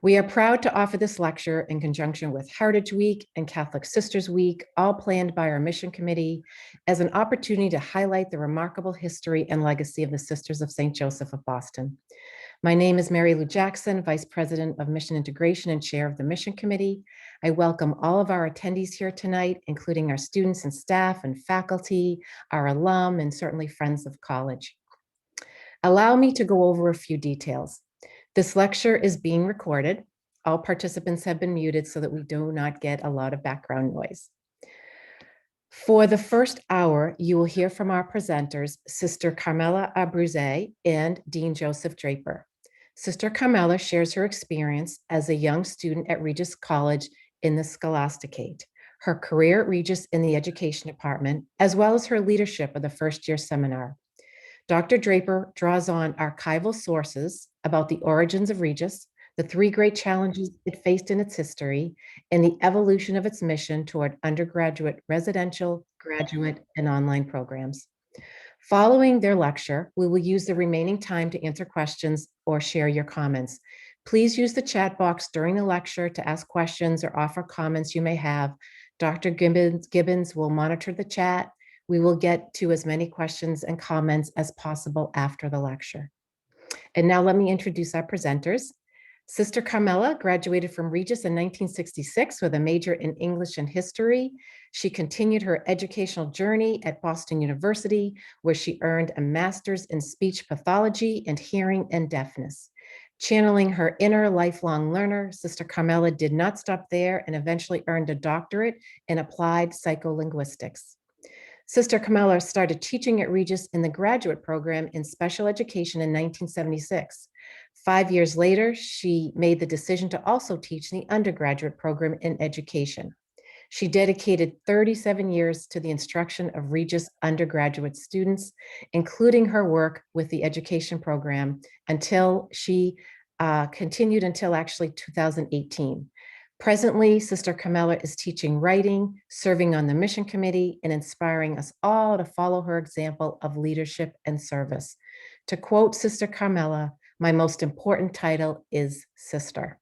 We are proud to offer this lecture in conjunction with Heritage Week and Catholic Sisters Week, all planned by our mission committee, as an opportunity to highlight the remarkable history and legacy of the Sisters of St. Joseph of Boston. My name is Mary Lou Jackson, Vice President of Mission Integration and Chair of the Mission Committee. I welcome all of our attendees here tonight, including our students and staff and faculty, our alum, and certainly friends of college. Allow me to go over a few details. This lecture is being recorded. All participants have been muted so that we do not get a lot of background noise. For the first hour, you will hear from our presenters, Sister Carmela Abbruzzese and Dean Joseph Draper. Sister Carmela shares her experience as a young student at Regis College in the Scholasticate, her career at Regis in the education department, as well as her leadership of the first-year seminar. Dr. Draper draws on archival sources about the origins of Regis, the three great challenges it faced in its history, and the evolution of its mission toward undergraduate, residential, graduate, and online programs. Following their lecture, we will use the remaining time to answer questions or share your comments. Please use the chat box during the lecture to ask questions or offer comments you may have. Dr. Gibbons will monitor the chat. We will get to as many questions and comments as possible after the lecture. And now let me introduce our presenters. Sister Carmela graduated from Regis in 1966 with a major in English and history. She continued her educational journey at Boston University, where she earned a master's in speech pathology and hearing and deafness. Channeling her inner lifelong learner, Sister Carmela did not stop there and eventually earned a doctorate in applied psycholinguistics. Sister Carmela started teaching at Regis in the graduate program in special education in 1976. 5 years later, she made the decision to also teach the undergraduate program in education. She dedicated 37 years to the instruction of Regis undergraduate students, including her work with the education program until she continued until actually 2018. Presently, Sister Carmela is teaching writing, serving on the mission committee, and inspiring us all to follow her example of leadership and service. To quote Sister Carmela, "My most important title is sister."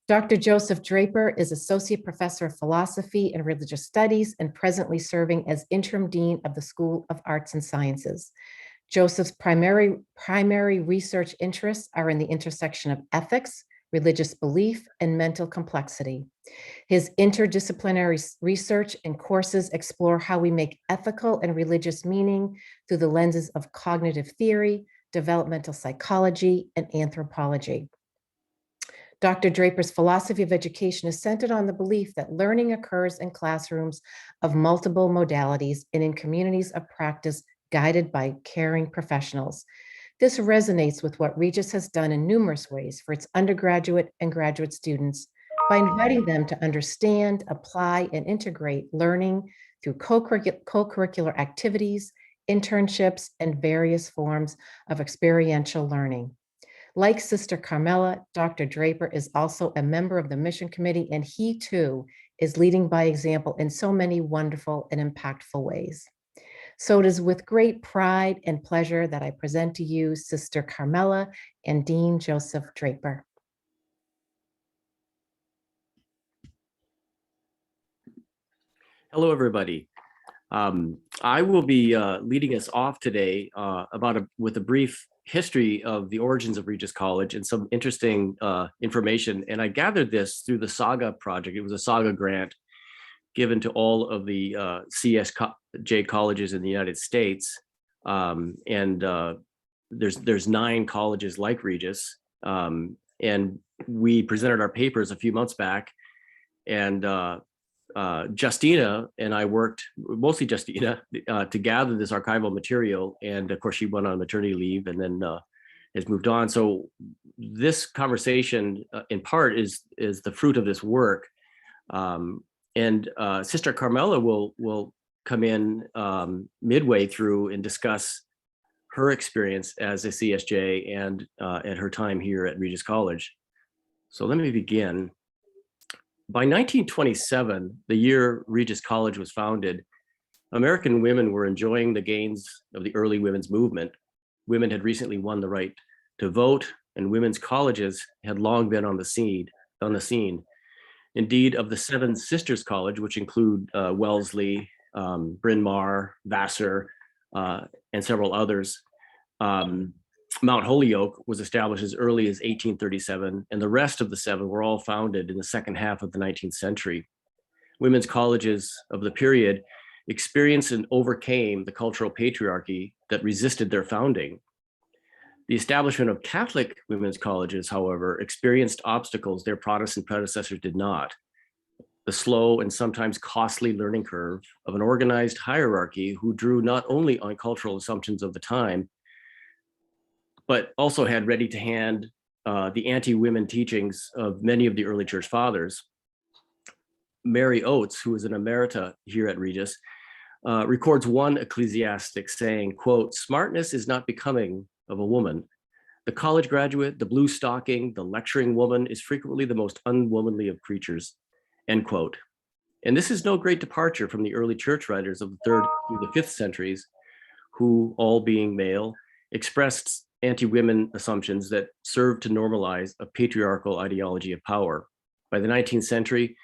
Dr. Joseph Draper is Associate Professor of Philosophy and Religious Studies and presently serving as Interim Dean of the School of Arts and Sciences. Joseph's primary research interests are in the intersection of ethics, religious belief, and mental complexity. His interdisciplinary research and courses explore how we make ethical and religious meaning through the lenses of cognitive theory, developmental psychology, and anthropology. Dr. Draper's philosophy of education is centered on the belief that learning occurs in classrooms of multiple modalities and in communities of practice guided by caring professionals. This resonates with what Regis has done in numerous ways for its undergraduate and graduate students by inviting them to understand, apply, and integrate learning through co-curricular activities, internships, and various forms of experiential learning. Like Sister Carmela, Dr. Draper is also a member of the mission committee, and he too is leading by example in so many wonderful and impactful ways. So it is with great pride and pleasure that I present to you Sister Carmela and Dean Joseph Draper. Hello, everybody. I will be leading us off today with a brief history of the origins of Regis College and some interesting information. And I gathered this through the SAGA project. It was a SAGA grant given to all of the CSJ colleges in the United States. There's 9 colleges like Regis. And we presented our papers a few months back. And Justina and I worked, mostly Justina, to gather this archival material. And of course, she went on maternity leave and then has moved on. So this conversation, in part, is the fruit of this work. And Sister Carmela will come in midway through and discuss her experience as a CSJ and at her time here at Regis College. So let me begin. By 1927, the year Regis College was founded, American women were enjoying the gains of the early women's movement. Women had recently won the right to vote and women's colleges had long been on the scene. Indeed, of the 7 sisters college, which include Wellesley, Bryn Mawr, Vassar, and several others, Mount Holyoke was established as early as 1837, and the rest of the 7 were all founded in the second half of the 19th century. Women's colleges of the period experienced and overcame the cultural patriarchy that resisted their founding. The establishment of Catholic women's colleges, however, experienced obstacles their Protestant predecessors did not. The slow and sometimes costly learning curve of an organized hierarchy who drew not only on cultural assumptions of the time, but also had ready to hand the anti-women teachings of many of the early church fathers. Mary Oates, who is an emerita here at Regis, records one ecclesiastic saying, quote, "Smartness is not becoming of a woman. The college graduate, the blue stocking, the lecturing woman is frequently the most unwomanly of creatures," end quote. And this is no great departure from the early church writers of the 3rd through the 5th centuries, who, all being male, expressed anti-women assumptions that served to normalize a patriarchal ideology of power. By the 19th century,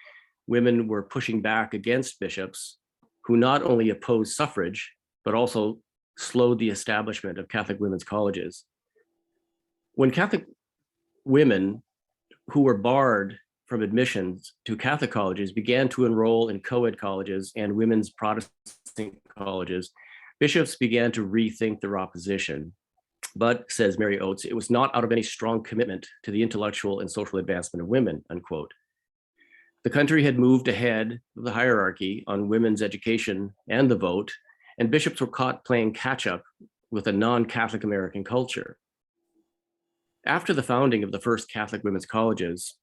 women were pushing back against bishops who not only opposed suffrage, but also slowed the establishment of Catholic women's colleges. When Catholic women who were barred from admissions to Catholic colleges began to enroll in co-ed colleges and women's Protestant colleges, bishops began to rethink their opposition. But, says Mary Oates, it was not out of any strong commitment to the intellectual and social advancement of women, unquote. The country had moved ahead of the hierarchy on women's education and the vote, and bishops were caught playing catch up with a non-Catholic American culture. After the founding of the first Catholic women's colleges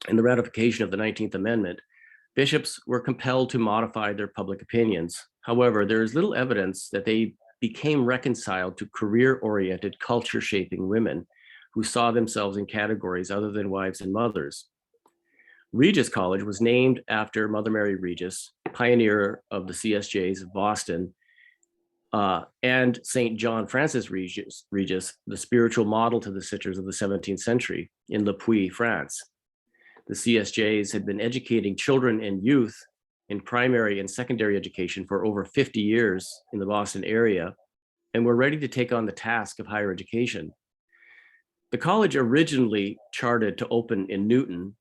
and the ratification of the 19th Amendment, bishops were compelled to modify their public opinions. However, there is little evidence that they became reconciled to career-oriented, culture-shaping women who saw themselves in categories other than wives and mothers. Regis College was named after Mother Mary Regis, pioneer of the CSJs of Boston, and St. John Francis Regis, the spiritual model to the sisters of the 17th century in Le Puy, France. The CSJs had been educating children and youth in primary and secondary education for over 50 years in the Boston area, and were ready to take on the task of higher education. The college originally charted to open in Newton,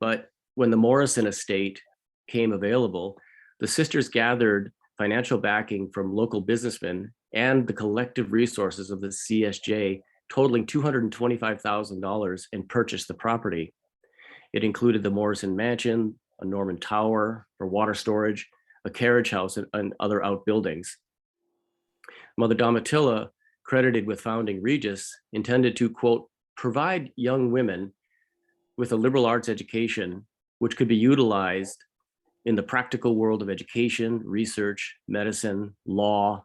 but when the Morrison estate came available, the sisters gathered financial backing from local businessmen and the collective resources of the CSJ, totaling $225,000, and purchased the property. It included the Morrison Mansion, a Norman tower for water storage, a carriage house, and other outbuildings. Mother Domitilla, credited with founding Regis, intended to, quote, "provide young women with a liberal arts education which could be utilized in the practical world of education, research, medicine, law,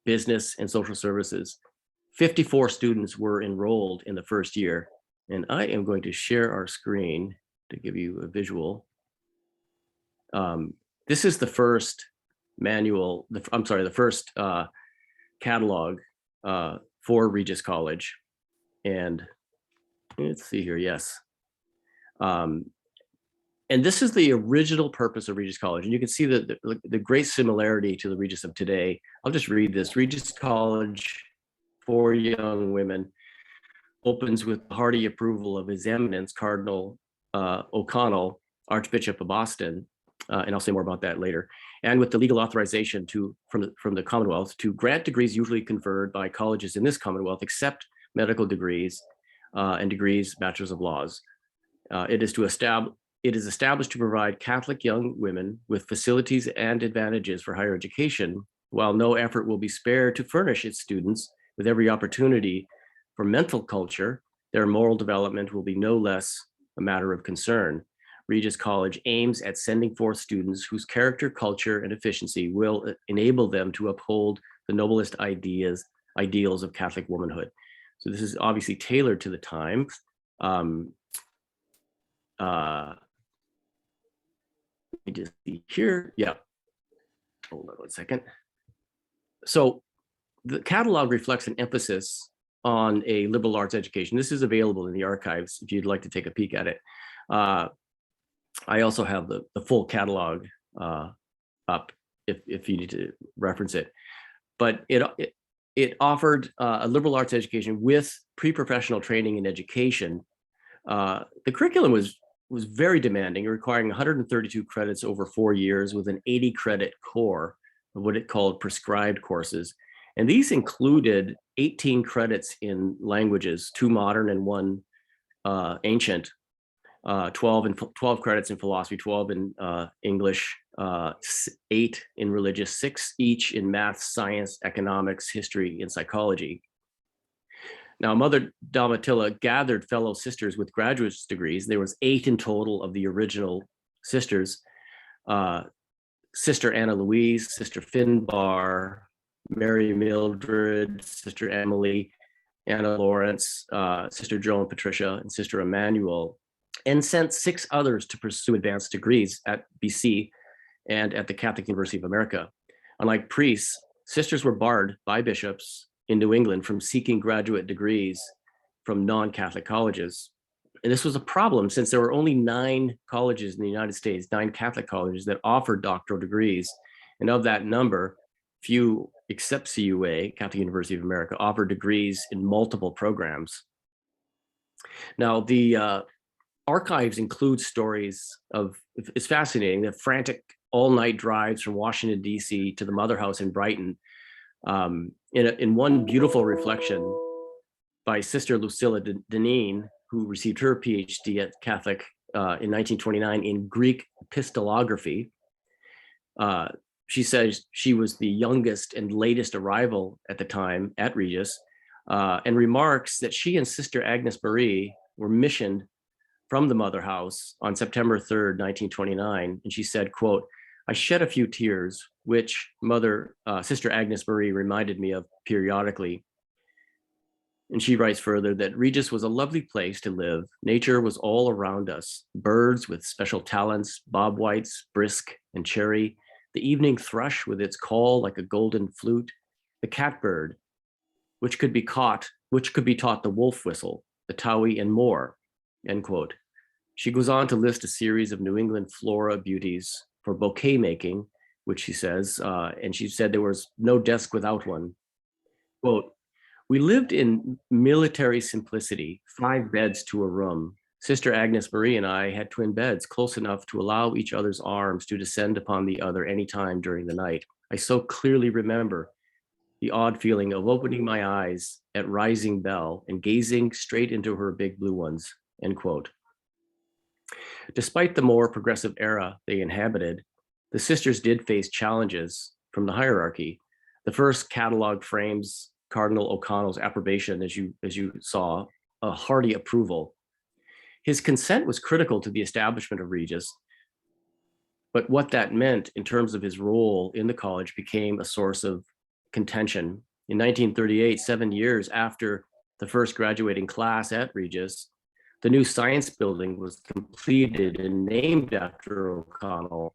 business, and social services." 54 students were enrolled in the first year. And I am going to share our screen to give you a visual. This is the first manual, the first catalog for Regis College. And let's see here, yes. And this is the original purpose of Regis College. And you can see the great similarity to the Regis of today. I'll just read this. Regis College for young women opens with hearty approval of His Eminence Cardinal O'Connell, Archbishop of Boston, and I'll say more about that later, and with the legal authorization from the Commonwealth to grant degrees usually conferred by colleges in this Commonwealth, except medical degrees and degrees, Bachelors of Laws. It is established to provide Catholic young women with facilities and advantages for higher education, while no effort will be spared to furnish its students with every opportunity for mental culture. Their moral development will be no less a matter of concern. Regis College aims at sending forth students whose character, culture, and efficiency will enable them to uphold the noblest ideals of Catholic womanhood. So this is obviously tailored to the time. Let me just see here. Yeah. Hold on one second. So the catalog reflects an emphasis on a liberal arts education. This is available in the archives if you'd like to take a peek at it. I also have the full catalog up if you need to reference it. But it offered a liberal arts education with pre-professional training and education. The curriculum was very demanding, requiring 132 credits over 4 years with an 80 credit core of what it called prescribed courses. And these included 18 credits in languages, 2 modern and 1 ancient, 12 credits in philosophy, 12 in English, 8 in religious, 6 each in math, science, economics, history, and psychology. Now, Mother Domitilla gathered fellow sisters with graduate degrees. There was 8 in total of the original sisters. Sister Anna Louise, Sister Finbar, Mary Mildred, Sister Emily, Anna Lawrence, Sister Joan Patricia, and Sister Emmanuel, and sent 6 others to pursue advanced degrees at BC and at the Catholic University of America. Unlike priests, sisters were barred by bishops in New England from seeking graduate degrees from non-Catholic colleges. And this was a problem since there were only 9 colleges in the United States, 9 Catholic colleges that offered doctoral degrees. And of that number, few except CUA, Catholic University of America, offered degrees in multiple programs. Now, the archives include stories of, it's fascinating, the frantic all-night drives from Washington, D.C. to the Mother House in Brighton. In one beautiful reflection by Sister Lucilla Deneen, who received her PhD at Catholic in 1929 in Greek epistolography. She says she was the youngest and latest arrival at the time at Regis, and remarks that she and Sister Agnes Marie were missioned from the Mother House on September 3rd, 1929. And she said, quote, "I shed a few tears, which Sister Agnes Marie reminded me of periodically." And she writes further that Regis was a lovely place to live. Nature was all around us. Birds with special talents, bobwhites, brisk and cherry, the evening thrush with its call like a golden flute, the catbird, which could be taught the wolf whistle, the towie, and more, end quote. She goes on to list a series of New England flora beauties for bouquet making, which she says, and she said there was no desk without one. Quote, "We lived in military simplicity, 5 beds to a room. Sister Agnes Marie and I had twin beds close enough to allow each other's arms to descend upon the other any time during the night. I so clearly remember the odd feeling of opening my eyes at rising bell and gazing straight into her big blue ones," end quote. Despite the more progressive era they inhabited, the sisters did face challenges from the hierarchy. The first catalog frames Cardinal O'Connell's approbation, as you saw, a hearty approval. His consent was critical to the establishment of Regis, but what that meant in terms of his role in the college became a source of contention. In 1938, 7 years after the first graduating class at Regis, the new science building was completed and named after O'Connell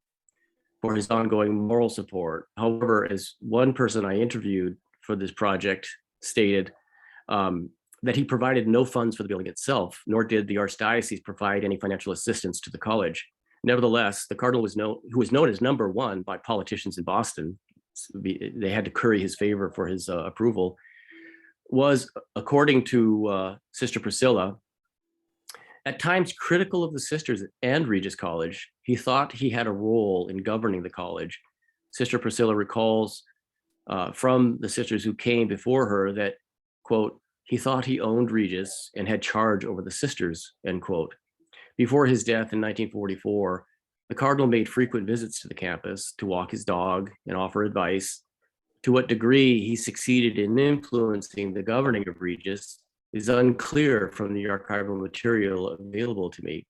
for his ongoing moral support. However, as one person I interviewed for this project stated, that he provided no funds for the building itself, nor did the Archdiocese provide any financial assistance to the college. Nevertheless, the cardinal who was known as number 1 by politicians in Boston, they had to curry his favor for his approval, was, according to Sister Priscilla, at times critical of the sisters and Regis College. He thought he had a role in governing the college. Sister Priscilla recalls from the sisters who came before her that, quote, "He thought he owned Regis and had charge over the sisters," end quote. Before his death in 1944, the cardinal made frequent visits to the campus to walk his dog and offer advice. To what degree he succeeded in influencing the governing of Regis is unclear from the archival material available to me.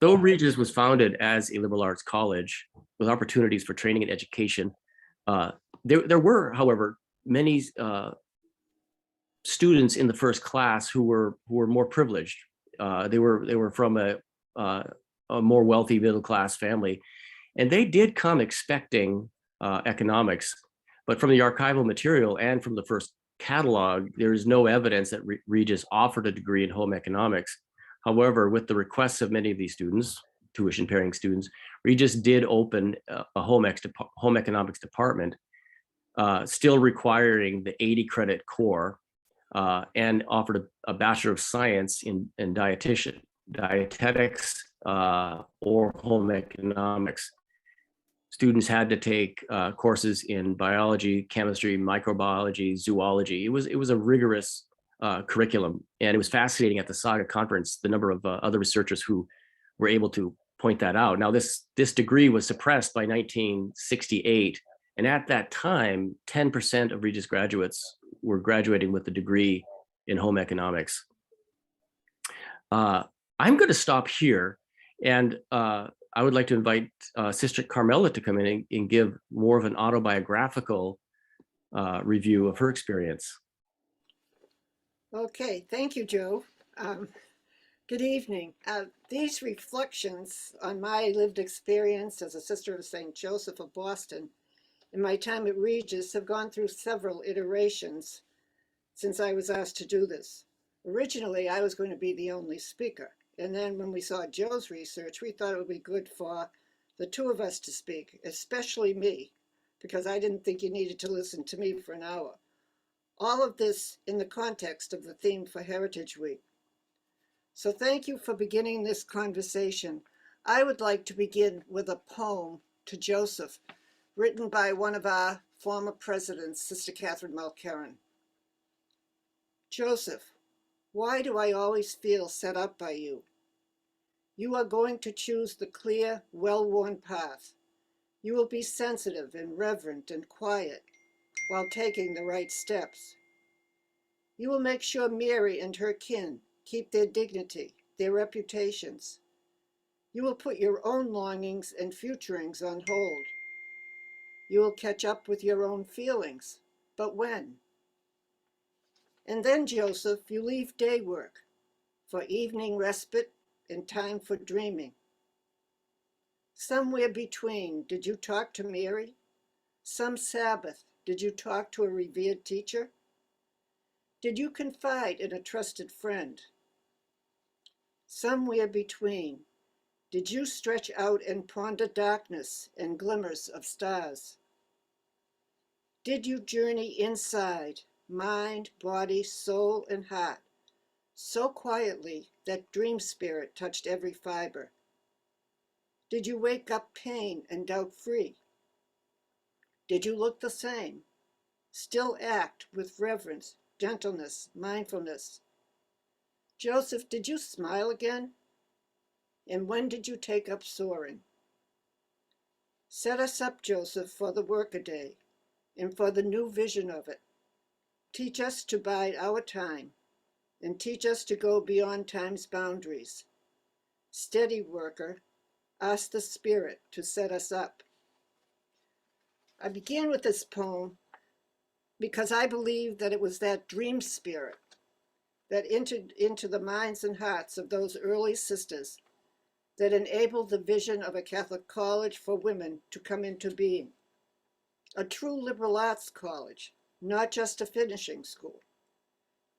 Though Regis was founded as a liberal arts college with opportunities for training and education, there were, however, many students in the first class who were more privileged. They were from a more wealthy middle class family, and they did come expecting economics. But from the archival material and from the first catalog, there is no evidence that Regis offered a degree in home economics. However, with the requests of many of these students, tuition pairing students, Regis did open a home economics department, still requiring the 80 credit core, and offered a Bachelor of Science in dietetics, or home economics. Students had to take courses in biology, chemistry, microbiology, zoology. It was a rigorous curriculum, and it was fascinating at the Saga conference, the number of other researchers who were able to point that out. Now, this degree was suppressed by 1968, and at that time, 10% of Regis graduates were graduating with a degree in home economics. I'm going to stop here, and I would like to invite Sister Carmella to come in and give more of an autobiographical review of her experience. Okay, thank you, Joe. Good evening. These reflections on my lived experience as a Sister of St. Joseph of Boston in my time at Regis have gone through several iterations since I was asked to do this. Originally, I was going to be the only speaker. And then when we saw Joe's research, we thought it would be good for the two of us to speak, especially me, because I didn't think you needed to listen to me for an hour. All of this in the context of the theme for Heritage Week. So thank you for beginning this conversation. I would like to begin with a poem to Joseph, written by one of our former presidents, Sister Catherine Mulcairn. Joseph, why do I always feel set up by you? You are going to choose the clear, well-worn path. You will be sensitive and reverent and quiet while taking the right steps. You will make sure Mary and her kin keep their dignity, their reputations. You will put your own longings and futurings on hold. You will catch up with your own feelings, but when? And then, Joseph, you leave day work for evening respite and time for dreaming. Somewhere between, did you talk to Mary? Some Sabbath, did you talk to a revered teacher? Did you confide in a trusted friend? Somewhere between, did you stretch out and ponder darkness and glimmers of stars? Did you journey inside, mind, body, soul, and heart, so quietly that dream spirit touched every fiber? Did you wake up pain and doubt free? Did you look the same, still act with reverence, gentleness, mindfulness? Joseph, did you smile again? And when did you take up soaring? Set us up, Joseph, for the workaday and for the new vision of it. Teach us to bide our time and teach us to go beyond time's boundaries. Steady worker, ask the Spirit to set us up. I began with this poem because I believe that it was that dream spirit that entered into the minds and hearts of those early sisters that enabled the vision of a Catholic college for women to come into being. A true liberal arts college, not just a finishing school.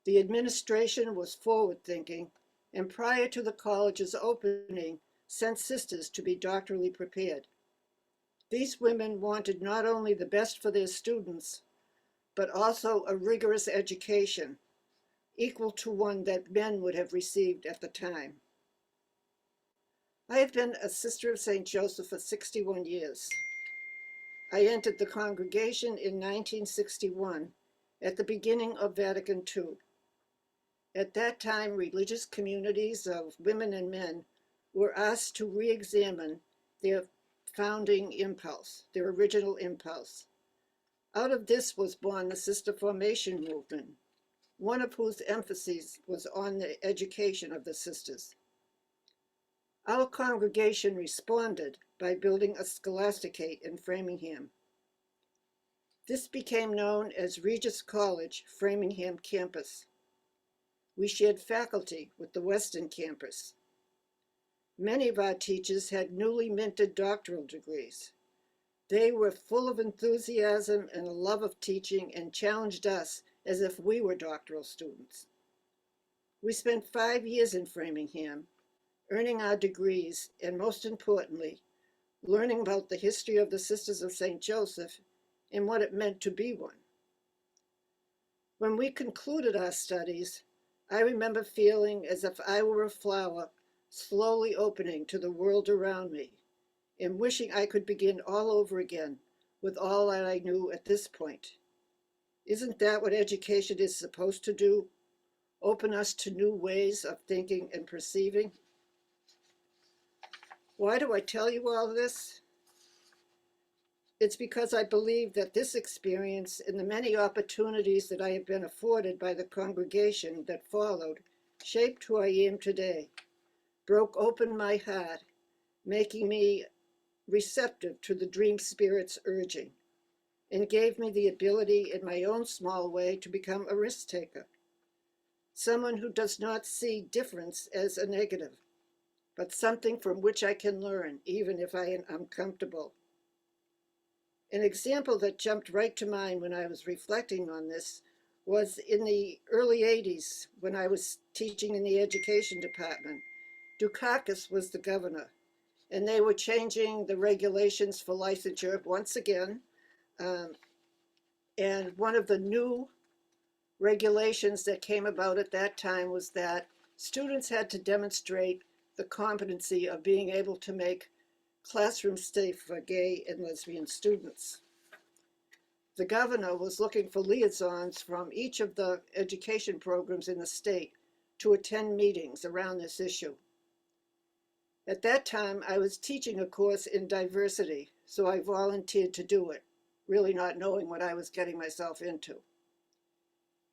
The administration was forward-thinking, and prior to the college's opening, sent sisters to be doctorally prepared. These women wanted not only the best for their students, but also a rigorous education, equal to one that men would have received at the time. I have been a Sister of St. Joseph for 61 years. I entered the congregation in 1961 at the beginning of Vatican II. At that time, religious communities of women and men were asked to re-examine their founding impulse, their original impulse. Out of this was born the Sister Formation movement, one of whose emphases was on the education of the sisters. Our congregation responded by building a scholasticate in Framingham. This became known as Regis College, Framingham Campus. We shared faculty with the Western Campus. Many of our teachers had newly minted doctoral degrees. They were full of enthusiasm and a love of teaching and challenged us as if we were doctoral students. We spent 5 years in Framingham, earning our degrees, and most importantly, learning about the history of the Sisters of St. Joseph and what it meant to be one. When we concluded our studies, I remember feeling as if I were a flower slowly opening to the world around me and wishing I could begin all over again with all that I knew at this point. Isn't that what education is supposed to do? Open us to new ways of thinking and perceiving? Why do I tell you all this? It's because I believe that this experience and the many opportunities that I have been afforded by the congregation that followed shaped who I am today, broke open my heart, making me receptive to the dream spirit's urging, and gave me the ability in my own small way to become a risk taker, someone who does not see difference as a negative, but something from which I can learn, even if I am uncomfortable. An example that jumped right to mind when I was reflecting on this was in the early 80s when I was teaching in the education department. Dukakis was the governor, and they were changing the regulations for licensure once again. And one of the new regulations that came about at that time was that students had to demonstrate the competency of being able to make classrooms safe for gay and lesbian students. The governor was looking for liaisons from each of the education programs in the state to attend meetings around this issue. At that time, I was teaching a course in diversity, so I volunteered to do it, really not knowing what I was getting myself into.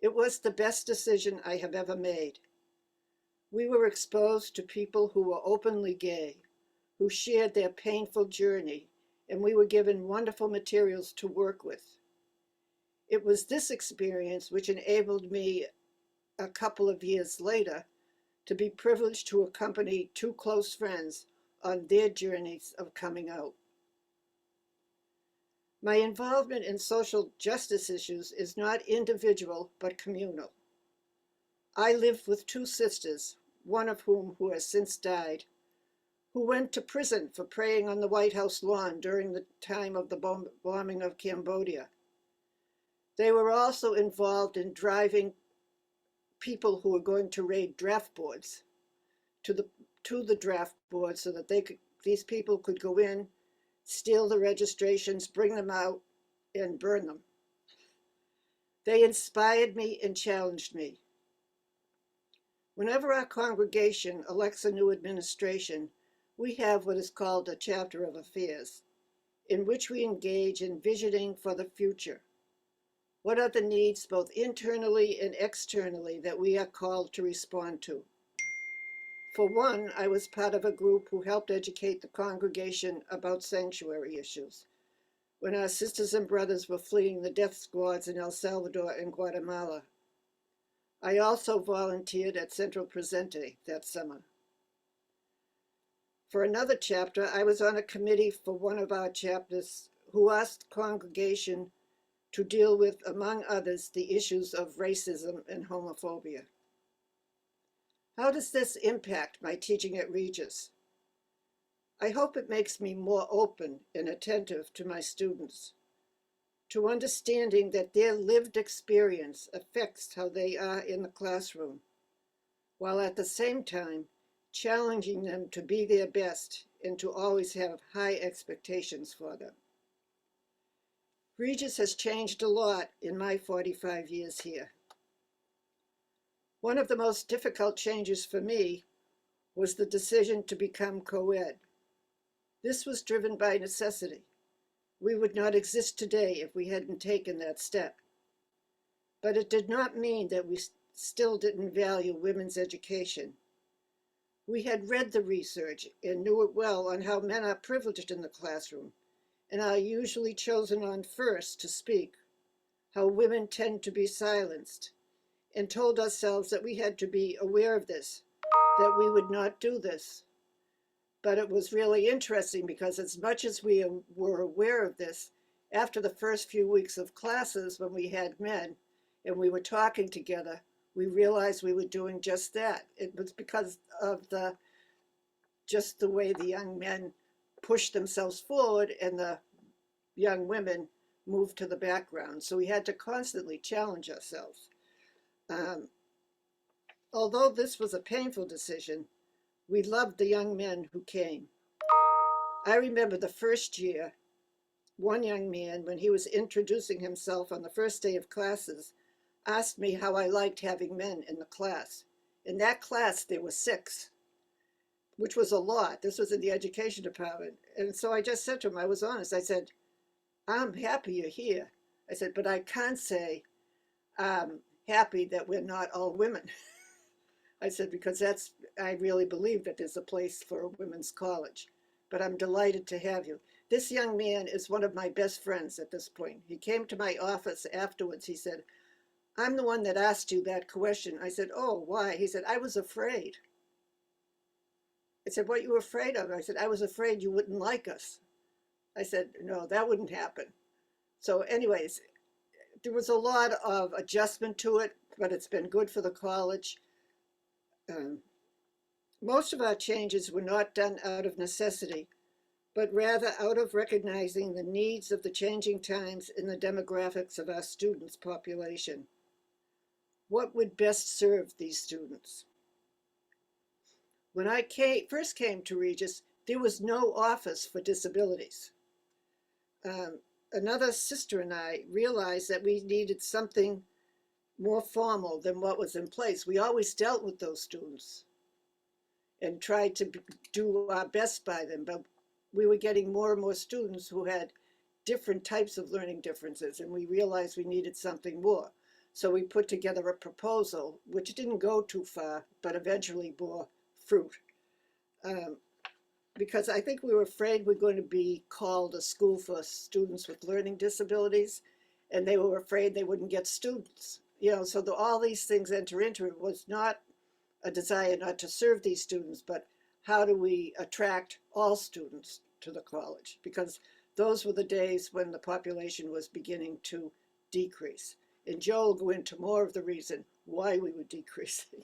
It was the best decision I have ever made. We were exposed to people who were openly gay, who shared their painful journey, and we were given wonderful materials to work with. It was this experience which enabled me a couple of years later to be privileged to accompany two close friends on their journeys of coming out. My involvement in social justice issues is not individual but communal. I lived with two sisters, one of whom who has since died, who went to prison for praying on the White House lawn during the time of the bombing of Cambodia. They were also involved in driving people who were going to raid draft boards to the draft board so that these people could go in, steal the registrations, bring them out, and burn them. They inspired me and challenged me. Whenever our congregation elects a new administration, we have what is called a chapter of affairs, in which we engage in visioning for the future. What are the needs both internally and externally that we are called to respond to? For one, I was part of a group who helped educate the congregation about sanctuary issues when our sisters and brothers were fleeing the death squads in El Salvador and Guatemala. I also volunteered at Central Presente that summer. For another chapter, I was on a committee for one of our chapters who asked the congregation to deal with, among others, the issues of racism and homophobia. How does this impact my teaching at Regis? I hope it makes me more open and attentive to my students, to understanding that their lived experience affects how they are in the classroom, while at the same time challenging them to be their best and to always have high expectations for them. Regis has changed a lot in my 45 years here. One of the most difficult changes for me was the decision to become co-ed. This was driven by necessity. We would not exist today if we hadn't taken that step. But it did not mean that we still didn't value women's education. We had read the research and knew it well on how men are privileged in the classroom and are usually chosen on first to speak, how women tend to be silenced, and told ourselves that we had to be aware of this, that we would not do this. But it was really interesting because as much as we were aware of this, after the first few weeks of classes when we had men, and we were talking together, we realized we were doing just that. It was because of just the way the young men pushed themselves forward and the young women moved to the background. So we had to constantly challenge ourselves. Although this was a painful decision, we loved the young men who came. I remember the first year, one young man, when he was introducing himself on the first day of classes, asked me how I liked having men in the class. In that class, there were 6, which was a lot. This was in the education department. And so I just said to him, I was honest. I said, I'm happy you're here. I said, but I can't say I'm happy that we're not all women. I said, because I really believe that there's a place for a women's college, but I'm delighted to have you. This young man is one of my best friends at this point. He came to my office afterwards. He said, I'm the one that asked you that question. I said, oh, why? He said, I was afraid. I said, what you were afraid of? I said, I was afraid you wouldn't like us. I said, no, that wouldn't happen. So anyways, there was a lot of adjustment to it, but it's been good for the college. Most of our changes were not done out of necessity, but rather out of recognizing the needs of the changing times and the demographics of our students' population. What would best serve these students? When I first came to Regis, there was no office for disabilities. Another sister and I realized that we needed something more formal than what was in place. We always dealt with those students and tried to do our best by them, but we were getting more and more students who had different types of learning differences, and we realized we needed something more. So we put together a proposal, which didn't go too far, but eventually bore fruit. Because I think we were afraid we were going to be called a school for students with learning disabilities, and they were afraid they wouldn't get students. So all these things enter into it. Was not a desire not to serve these students, but how do we attract all students to the college? Because those were the days when the population was beginning to decrease. And Joe will go into more of the reason why we were decreasing.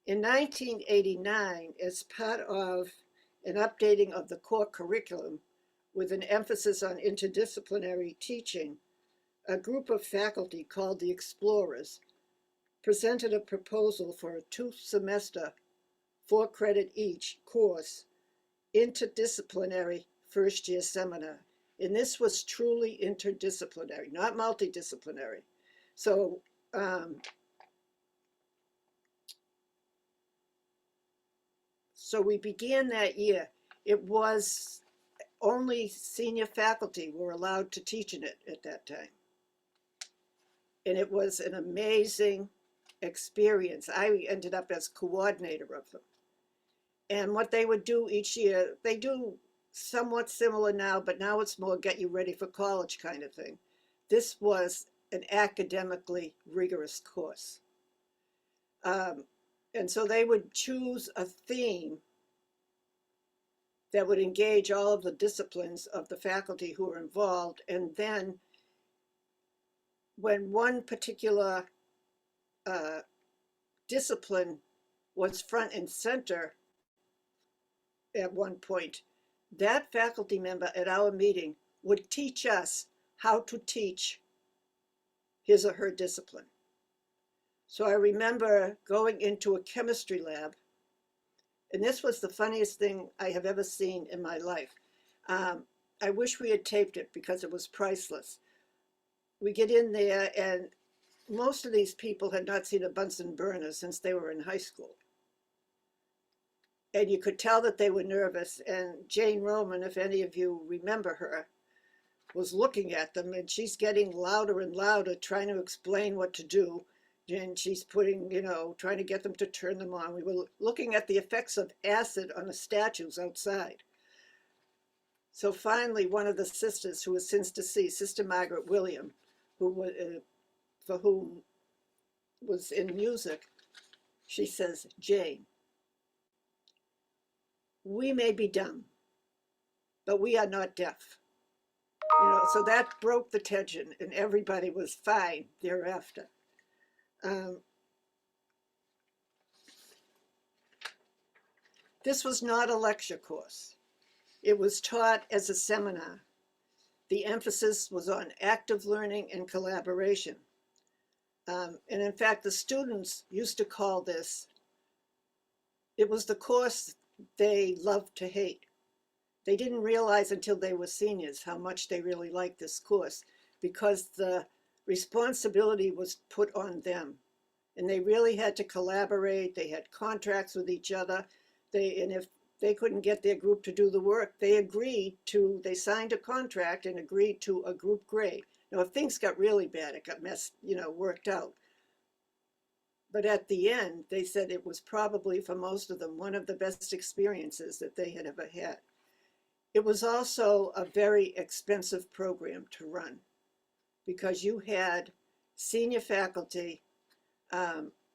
In 1989, as part of an updating of the core curriculum with an emphasis on interdisciplinary teaching, a group of faculty called the Explorers presented a proposal for a 2-semester, 4-credit each course, interdisciplinary first-year seminar. And this was truly interdisciplinary, not multidisciplinary. So we began that year. It was only senior faculty were allowed to teach in it at that time. And it was an amazing experience. I ended up as coordinator of them. And what they would do each year, they do somewhat similar now, but now it's more get you ready for college kind of thing. This was an academically rigorous course. And so they would choose a theme that would engage all of the disciplines of the faculty who were involved. And then when one particular discipline was front and center at one point, that faculty member at our meeting would teach us how to teach his or her discipline. So I remember going into a chemistry lab, and this was the funniest thing I have ever seen in my life. I wish we had taped it because it was priceless. We get in there, and most of these people had not seen a Bunsen burner since they were in high school. And you could tell that they were nervous. And Jane Roman, if any of you remember her, was looking at them, and she's getting louder and louder, trying to explain what to do. And she's putting, trying to get them to turn them on. We were looking at the effects of acid on the statues outside. So finally, one of the sisters, who was since deceased, Sister Margaret William, for whom was in music, she says, Jane, we may be dumb, but we are not deaf. So that broke the tension and everybody was fine thereafter. This was not a lecture course. It was taught as a seminar. The emphasis was on active learning and collaboration. And in fact, the students used to call this, it was the course they loved to hate. They didn't realize until they were seniors how much they really liked this course, because the responsibility was put on them. And they really had to collaborate. They had contracts with each other. And if they couldn't get their group to do the work, they signed a contract and agreed to a group grade. Now, if things got really bad, it got worked out. But at the end, they said it was probably, for most of them, one of the best experiences that they had ever had. It was also a very expensive program to run, because you had senior faculty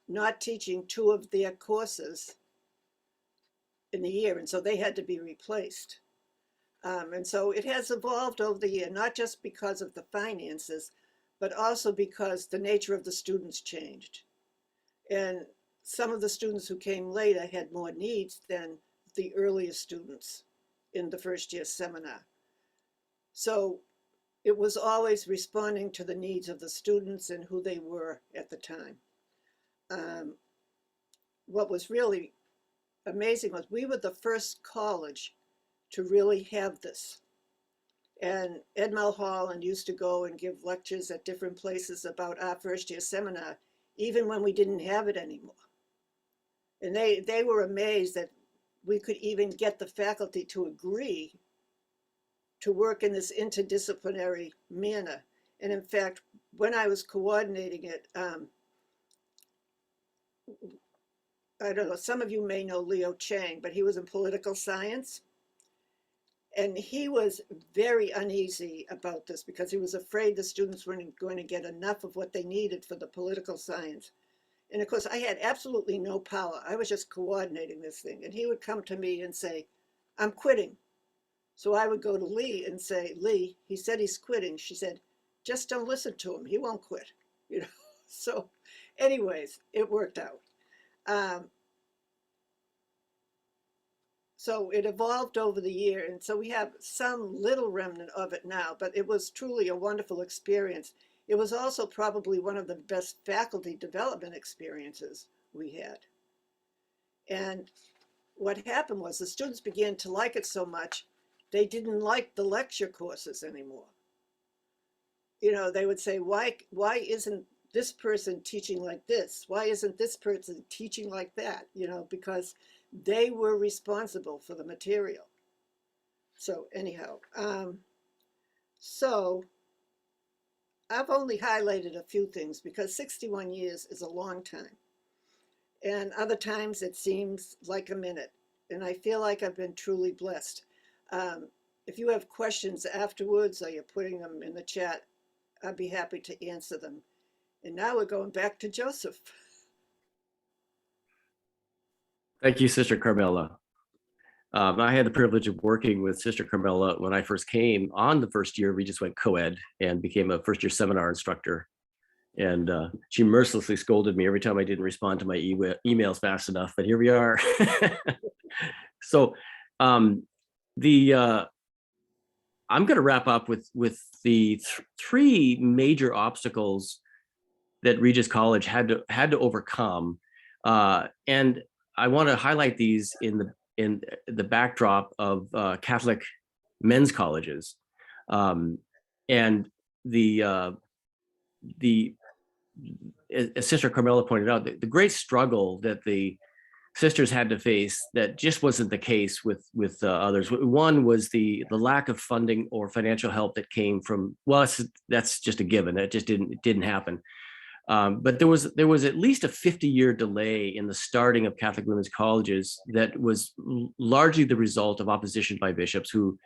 not teaching 2 of their courses in the year, and so they had to be replaced. And so it has evolved over the year, not just because of the finances, but also because the nature of the students changed. And some of the students who came later had more needs than the earlier students in the first year seminar. So it was always responding to the needs of the students and who they were at the time. What was really amazing was we were the first college to really have this. And Ed Mulholland used to go and give lectures at different places about our first year seminar, even when we didn't have it anymore. And they were amazed that we could even get the faculty to agree to work in this interdisciplinary manner. And in fact, when I was coordinating it, I don't know, some of you may know Leo Chang, but he was in political science. And he was very uneasy about this because he was afraid the students weren't going to get enough of what they needed for the political science. And of course, I had absolutely no power. I was just coordinating this thing. And he would come to me and say, I'm quitting. So I would go to Lee and say, Lee, he said he's quitting. She said, just don't listen to him. He won't quit. So anyways, it worked out. So it evolved over the year. And so we have some little remnant of it now, but it was truly a wonderful experience. It was also probably one of the best faculty development experiences we had. And what happened was the students began to like it so much, they didn't like the lecture courses anymore. They would say, why isn't this person teaching like this? Why isn't this person teaching like that? Because they were responsible for the material. So anyhow, so I've only highlighted a few things because 61 years is a long time. And other times it seems like a minute. And I feel like I've been truly blessed. If you have questions afterwards or you're putting them in the chat, I'd be happy to answer them. And now we're going back to Joseph. Thank you, Sister Carmela. I had the privilege of working with Sister Carmela when I first came on the first year. We just went co-ed and became a first year seminar instructor. And she mercilessly scolded me every time I didn't respond to my emails fast enough, but here we are. So I'm going to wrap up with the 3 major obstacles that Regis College had to overcome. And I want to highlight these in the backdrop of Catholic men's colleges, and as Sister Carmela pointed out, the great struggle that the sisters had to face that just wasn't the case with others. One was the lack of funding or financial help that came from, well, that's just a given. That just didn't happen. But there was at least a 50-year delay in the starting of Catholic women's colleges that was largely the result of opposition by bishops who,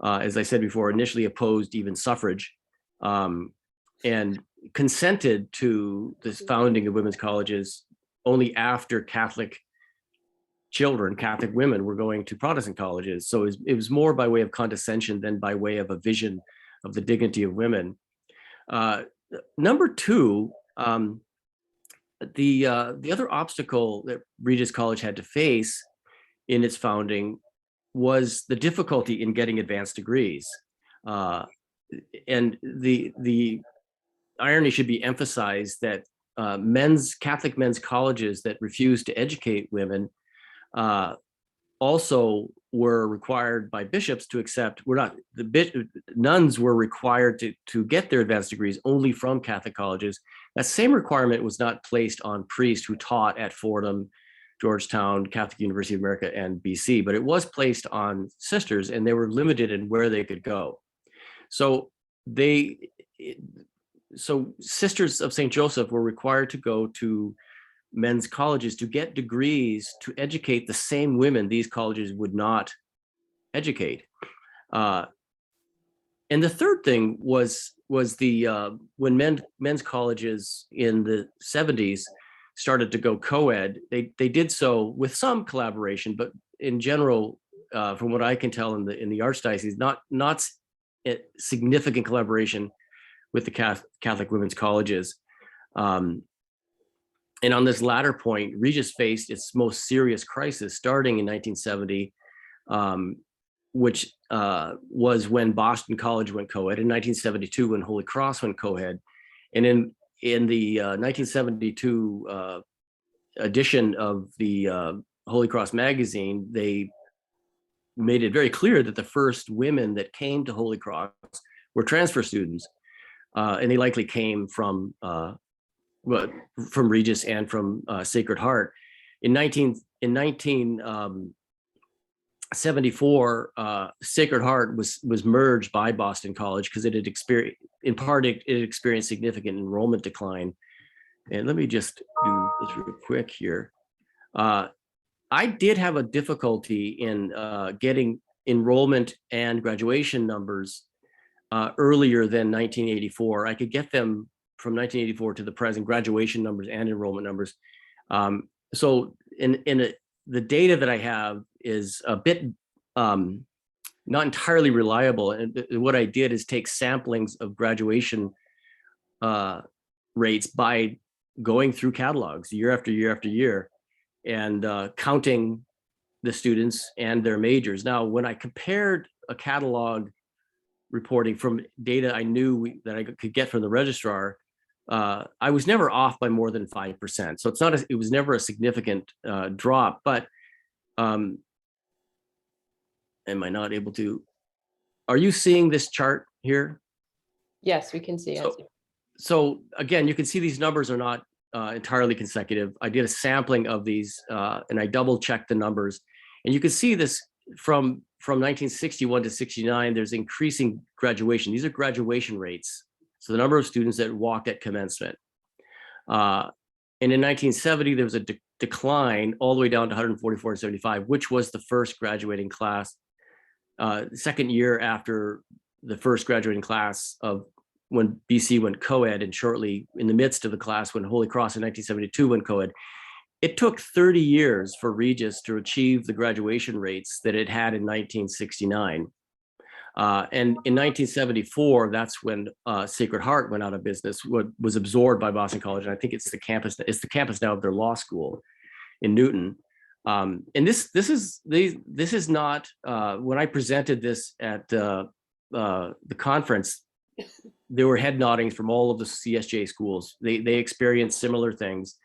as I said before, initially opposed even suffrage, and consented to this founding of women's colleges only after Catholic women were going to Protestant colleges. So it was more by way of condescension than by way of a vision of the dignity of women. Number two, the other obstacle that Regis College had to face in its founding was the difficulty in getting advanced degrees. And the irony should be emphasized that Catholic men's colleges that refused to educate women also were required by bishops to accept, nuns were required to get their advanced degrees only from Catholic colleges. That same requirement was not placed on priests who taught at Fordham, Georgetown, Catholic University of America, and BC, but it was placed on sisters, and they were limited in where they could go. So Sisters of St. Joseph were required to go to men's colleges to get degrees to educate the same women these colleges would not educate. And the third thing was when men's colleges in the 70s started to go co-ed, they did so with some collaboration, but in general, from what I can tell in the archdiocese, not significant collaboration with the Catholic women's colleges. And on this latter point, Regis faced its most serious crisis starting in 1970, which was when Boston College went co-ed, in 1972 when Holy Cross went co-ed. And in the 1972 edition of the Holy Cross magazine, they made it very clear that the first women that came to Holy Cross were transfer students. And they likely came from Regis and from Sacred Heart. In 1974, Sacred Heart was merged by Boston College because it had experienced significant enrollment decline. And let me just do this real quick here. I did have a difficulty in getting enrollment and graduation numbers earlier than 1984. I could get them from 1984 to the present, graduation numbers and enrollment numbers. So the data that I have is a bit not entirely reliable. And what I did is take samplings of graduation rates by going through catalogs year after year after year and counting the students and their majors. Now, when I compared a catalog reporting from data I knew that I could get from the registrar, I was never off by more than 5%. So it was never a significant drop, but am I not able to, are you seeing this chart here? Yes, we can see it. So again, you can see these numbers are not entirely consecutive. I did a sampling of these and I double checked the numbers, and you can see this from 1961 to 69, there's increasing graduation. These are graduation rates. So the number of students that walked at commencement. And in 1970, there was a decline all the way down to 144 and 75, which was the first graduating class, second year after the first graduating class of when BC went co-ed, and shortly in the midst of the class when Holy Cross in 1972 went co-ed. It took 30 years for Regis to achieve the graduation rates that it had in 1969. And in 1974, that's when Sacred Heart went out of business, was absorbed by Boston College. And I think it's the campus now of their law school in Newton. And this is not, when I presented this at the conference, there were head noddings from all of the CSJ schools. They experienced similar things.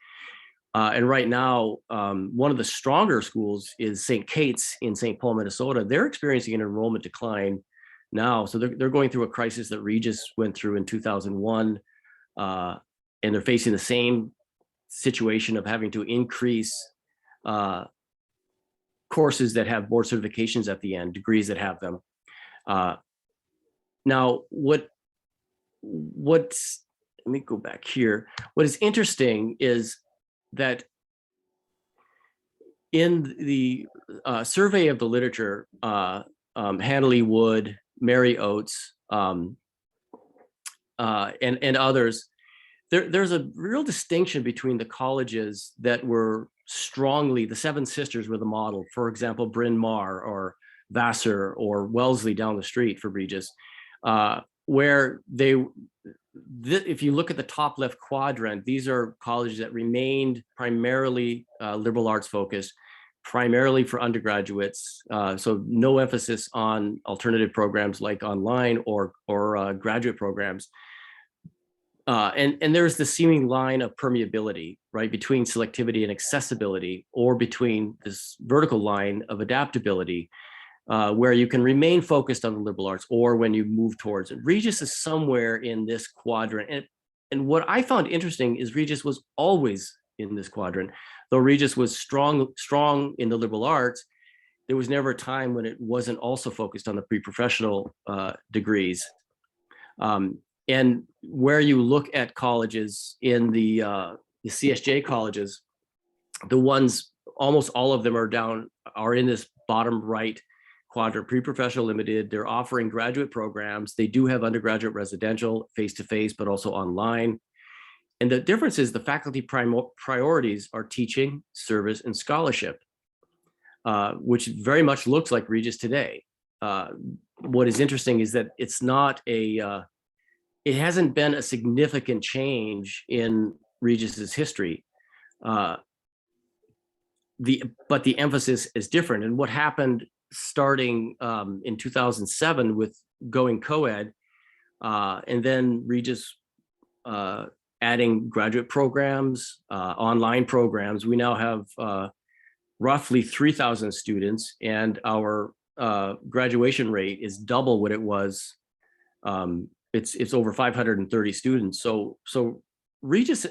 And right now, one of the stronger schools is St. Kate's in St. Paul, Minnesota. They're experiencing an enrollment decline now. So they're going through a crisis that Regis went through in 2001. And they're facing the same situation of having to increase courses that have board certifications at the end, degrees that have them. Now, let me go back here. What is interesting is that in the survey of the literature, Hanley Wood, Mary Oates, and others, there's a real distinction between the colleges that were strongly, the Seven Sisters were the model. For example, Bryn Mawr or Vassar or Wellesley down the street for Regis. where if you look at the top left quadrant, these are colleges that remained primarily liberal arts focused, primarily for undergraduates. So no emphasis on alternative programs like online or graduate programs. And there's the seeming line of permeability, right, between selectivity and accessibility, or between this vertical line of adaptability, where you can remain focused on the liberal arts, or when you move towards it. Regis is somewhere in this quadrant. And what I found interesting is Regis was always in this quadrant. Though Regis was strong in the liberal arts, there was never a time when it wasn't also focused on the pre-professional degrees. And where you look at colleges in the CSJ colleges, the ones, almost all of them are in this bottom right quadrant, pre-professional limited. They're offering graduate programs. They do have undergraduate residential, face-to-face, but also online. And the difference is the faculty priorities are teaching, service, and scholarship, which very much looks like Regis today. What is interesting is that it's not it hasn't been a significant change in Regis's history, but the emphasis is different. And what happened starting in 2007 with going co-ed, and then Regis adding graduate programs, online programs. We now have roughly 3,000 students, and our graduation rate is double what it was. It's over 530 students. So Regis,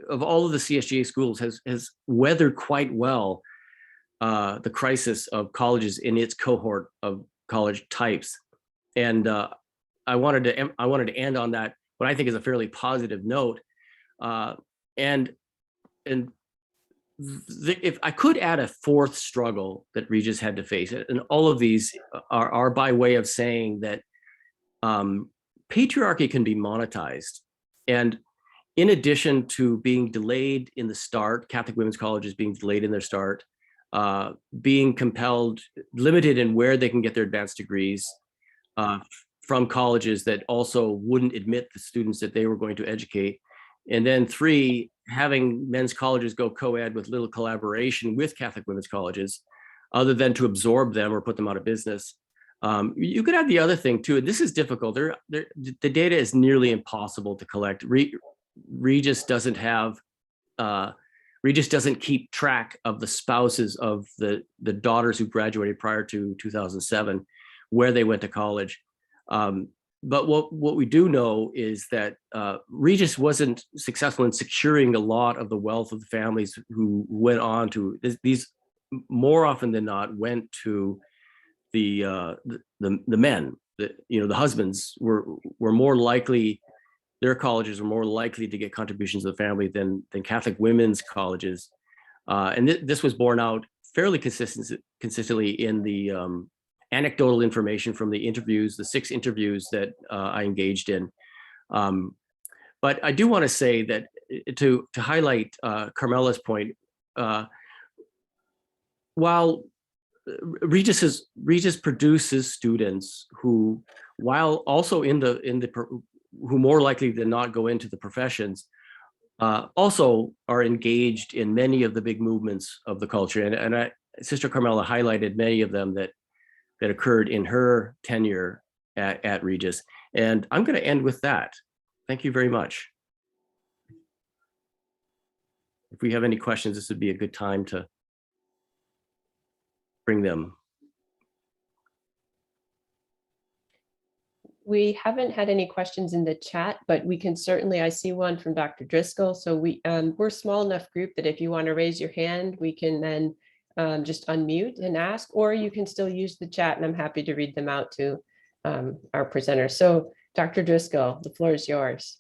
of all of the CSGA schools, has weathered quite well the crisis of colleges in its cohort of college types. And I wanted to end on that, what I think is a fairly positive note. If I could add a fourth struggle that Regis had to face, and all of these are by way of saying that patriarchy can be monetized. And in addition to being delayed in the start, Catholic women's colleges being delayed in their start, being compelled, limited in where they can get their advanced degrees from colleges that also wouldn't admit the students that they were going to educate. And then 3, having men's colleges go co-ed with little collaboration with Catholic women's colleges, other than to absorb them or put them out of business. You could add the other thing too, and this is difficult. The data is nearly impossible to collect. Regis doesn't keep track of the spouses of the daughters who graduated prior to 2007, where they went to college. But what we do know is that Regis wasn't successful in securing a lot of the wealth of the families who went on to these. More often than not, went to the men. The husbands were more likely. Their colleges were more likely to get contributions to the family than Catholic women's colleges, and this was borne out fairly consistently in the anecdotal information from the interviews, the 6 interviews that I engaged in. But I do want to say that to highlight Carmela's point, while Regis produces students who, while also who more likely than not go into the professions, also are engaged in many of the big movements of the culture. And Sister Carmela highlighted many of them that occurred in her tenure at Regis. And I'm going to end with that. Thank you very much. If we have any questions, this would be a good time to bring them. We haven't had any questions in the chat, but we can certainly, I see one from Dr. Driscoll. So we're a small enough group that if you want to raise your hand, we can then just unmute and ask, or you can still use the chat, and I'm happy to read them out to our presenters. So Dr. Driscoll, the floor is yours.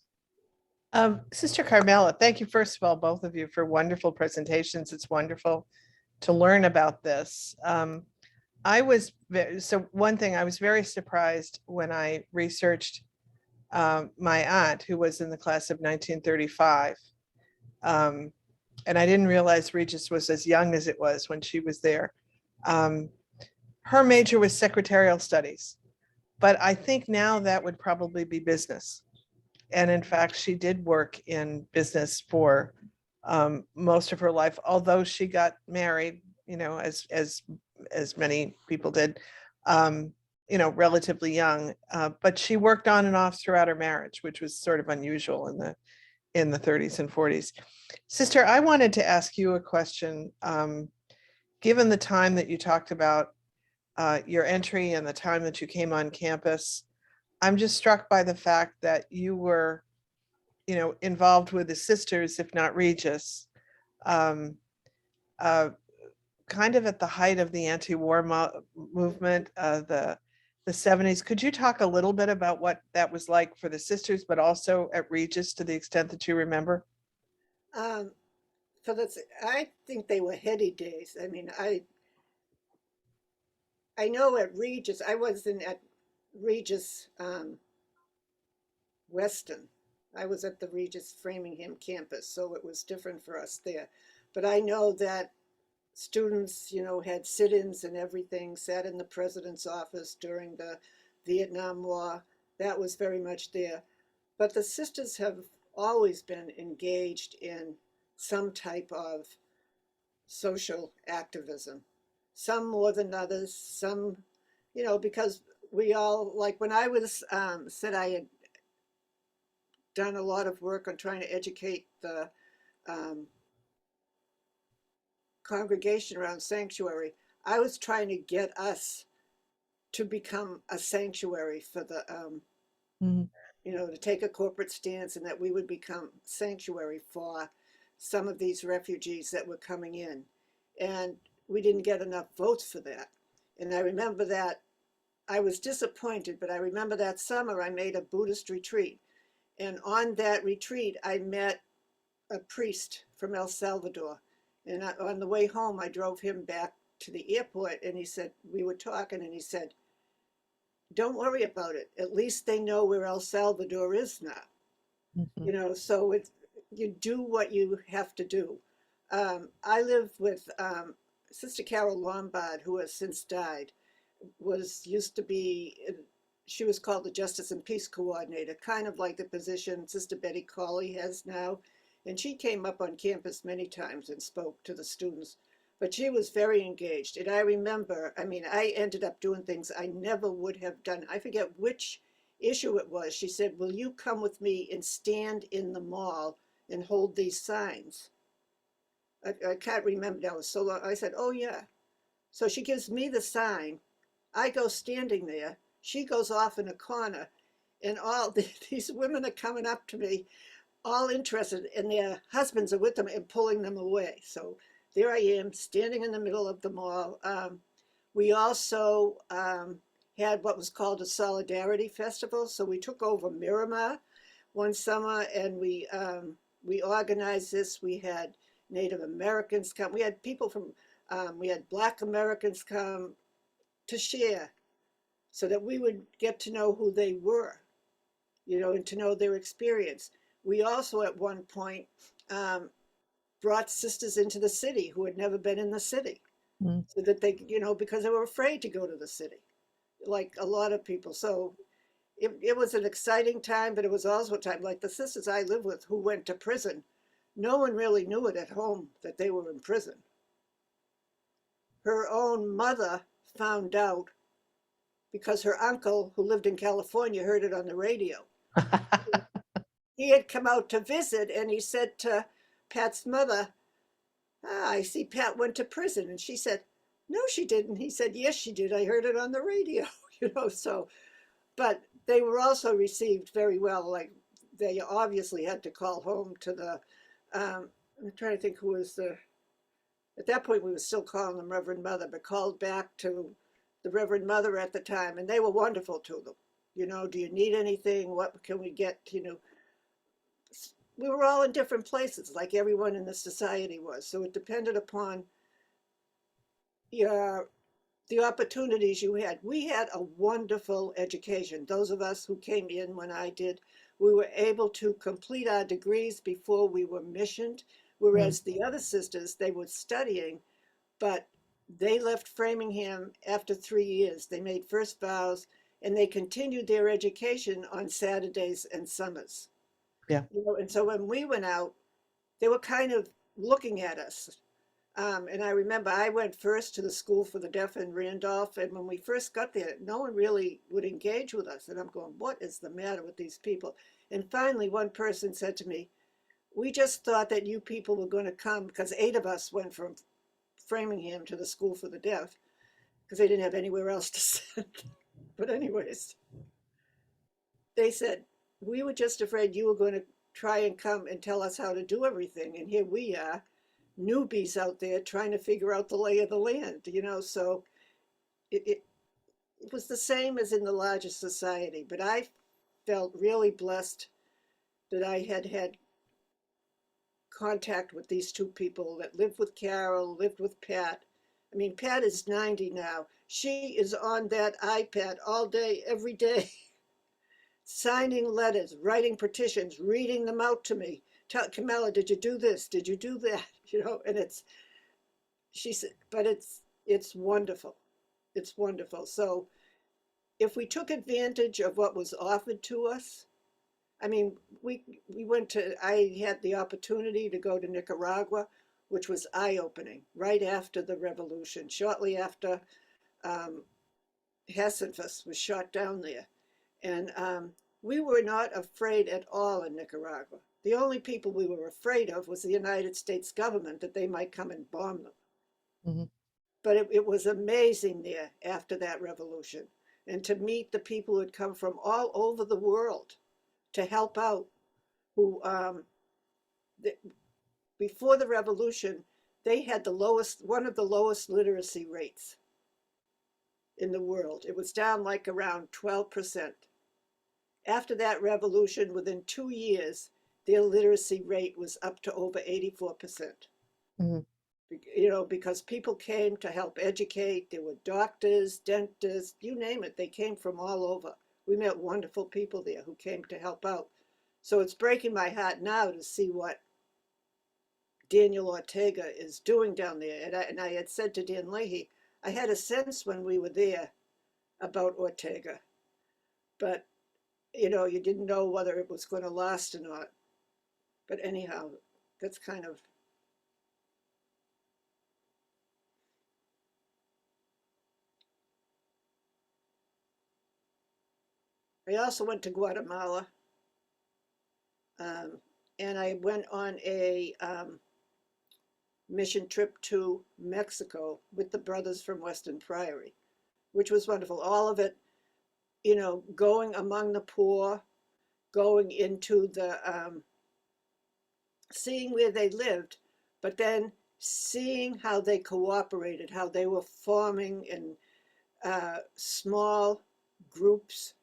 Sister Carmela, thank you, first of all, both of you, for wonderful presentations. It's wonderful to learn about this. One thing, I was very surprised when I researched my aunt, who was in the class of 1935. And I didn't realize Regis was as young as it was when she was there. Her major was secretarial studies, But I think now that would probably be business. And in fact, she did work in business for most of her life, although she got married, you know, as many people did, you know, relatively young. But she worked on and off throughout her marriage, which was sort of unusual in the 30s and 40s. Sister, I wanted to ask you a question. Given the time that you talked about your entry and the time that you came on campus, I'm just struck by the fact that you were, you know, involved with the sisters, if not Regis, um, kind of at the height of the anti-war movement, the 70s. Could you talk a little bit about what that was like for the sisters, but also at Regis to the extent that you remember? I think they were heady days. I mean, I know at Regis, I wasn't at Regis Weston. I was at the Regis Framingham campus, so it was different for us there. But I know that students, you know, had sit-ins and everything, sat in the president's office during the Vietnam War. That was very much there. But the sisters have always been engaged in some type of social activism, some more than others, some, you know, because we all, like when I was, said I had done a lot of work on trying to educate the congregation around sanctuary, I was trying to get us to become a sanctuary for the, you know, to take a corporate stance and that we would become sanctuary for some of these refugees that were coming in. And we didn't get enough votes for that. And I remember that I was disappointed, but I remember that summer I made a Buddhist retreat. And on that retreat, I met a priest from El Salvador. And on the way home, I drove him back to the airport and he said, we were talking and he said, don't worry about it. At least they know where El Salvador is now. You know, so you do what you have to do. I live with Sister Carol Lombard, who has since died, used to be, she was called the Justice and Peace Coordinator, kind of like the position Sister Betty Cawley has now. And she came up on campus many times and spoke to the students, but she was very engaged. And I remember, I mean, I ended up doing things I never would have done. I forget which issue it was. She said, will you come with me and stand in the mall and hold these signs? I can't remember, that was so long. I said, oh yeah. So she gives me the sign. I go standing there. She goes off in a corner and all these women are coming up to me, all interested, and their husbands are with them and pulling them away. So there I am standing in the middle of the mall. We also had what was called a Solidarity Festival. So we took over Miramar one summer and we organized this. We had Native Americans come. We had people from, we had Black Americans come to share so that we would get to know who they were, you know, and to know their experience. We also at one point brought sisters into the city who had never been in the city so that they, you know, because they were afraid to go to the city, like a lot of people. So it was an exciting time, but it was also a time, like the sisters I live with who went to prison, no one really knew it at home that they were in prison. Her own mother found out because her uncle, who lived in California, heard it on the radio. He had come out to visit and he said to Pat's mother, I see Pat went to prison. And she said, no, she didn't. He said, yes, she did. I heard it on the radio, you know, so, but they were also received very well. Like they obviously had to call home to the, I'm trying to think who was at that point we were still calling them Reverend Mother, but called back to the Reverend Mother at the time. And they were wonderful to them. You know, do you need anything? What can we get, you know? We were all in different places, like everyone in the society was. So it depended upon the opportunities you had. We had a wonderful education. Those of us who came in when I did, we were able to complete our degrees before we were missioned, whereas the other sisters, they were studying, but they left Framingham after 3 years. They made first vows and they continued their education on Saturdays and summers. Yeah. You know, and so when we went out, they were kind of looking at us. And I remember I went first to the School for the Deaf in Randolph, and when we first got there, no one really would engage with us. And I'm going, what is the matter with these people? And finally, one person said to me, we just thought that you people were going to come, because 8 of us went from Framingham to the School for the Deaf, because they didn't have anywhere else to send. But anyways, they said, we were just afraid you were going to try and come and tell us how to do everything. And here we are, newbies out there trying to figure out the lay of the land, you know. So it was the same as in the larger society, but I felt really blessed that I had contact with these 2 people that lived with Carol, lived with Pat. I mean, Pat is 90 now. She is on that iPad all day, every day, signing letters, writing petitions, reading them out to me. Tell Carmela, did you do this? Did you do that? You know, and she said, but it's wonderful. It's wonderful. So if we took advantage of what was offered to us, I mean, I had the opportunity to go to Nicaragua, which was eye-opening, right after the revolution, shortly after Hassenfuss was shot down there. And we were not afraid at all in Nicaragua. The only people we were afraid of was the United States government, that they might come and bomb them. Mm-hmm. But it was amazing there after that revolution. And to meet the people who had come from all over the world to help out, who before the revolution, they had one of the lowest literacy rates in the world. It was down like around 12%. After that revolution, within 2 years, their literacy rate was up to over 84%. Mm-hmm. You know, because people came to help educate. There were doctors, dentists, you name it. They came from all over. We met wonderful people there who came to help out. So it's breaking my heart now to see what Daniel Ortega is doing down there. And I had said to Dan Leahy, I had a sense when we were there about Ortega, but you know, you didn't know whether it was going to last or not. But anyhow, that's kind of. I also went to Guatemala, and I went on a mission trip to Mexico with the brothers from Western Priory, which was wonderful. All of it, you know, going among the poor, going into the, seeing where they lived, but then seeing how they cooperated, how they were forming in small groups,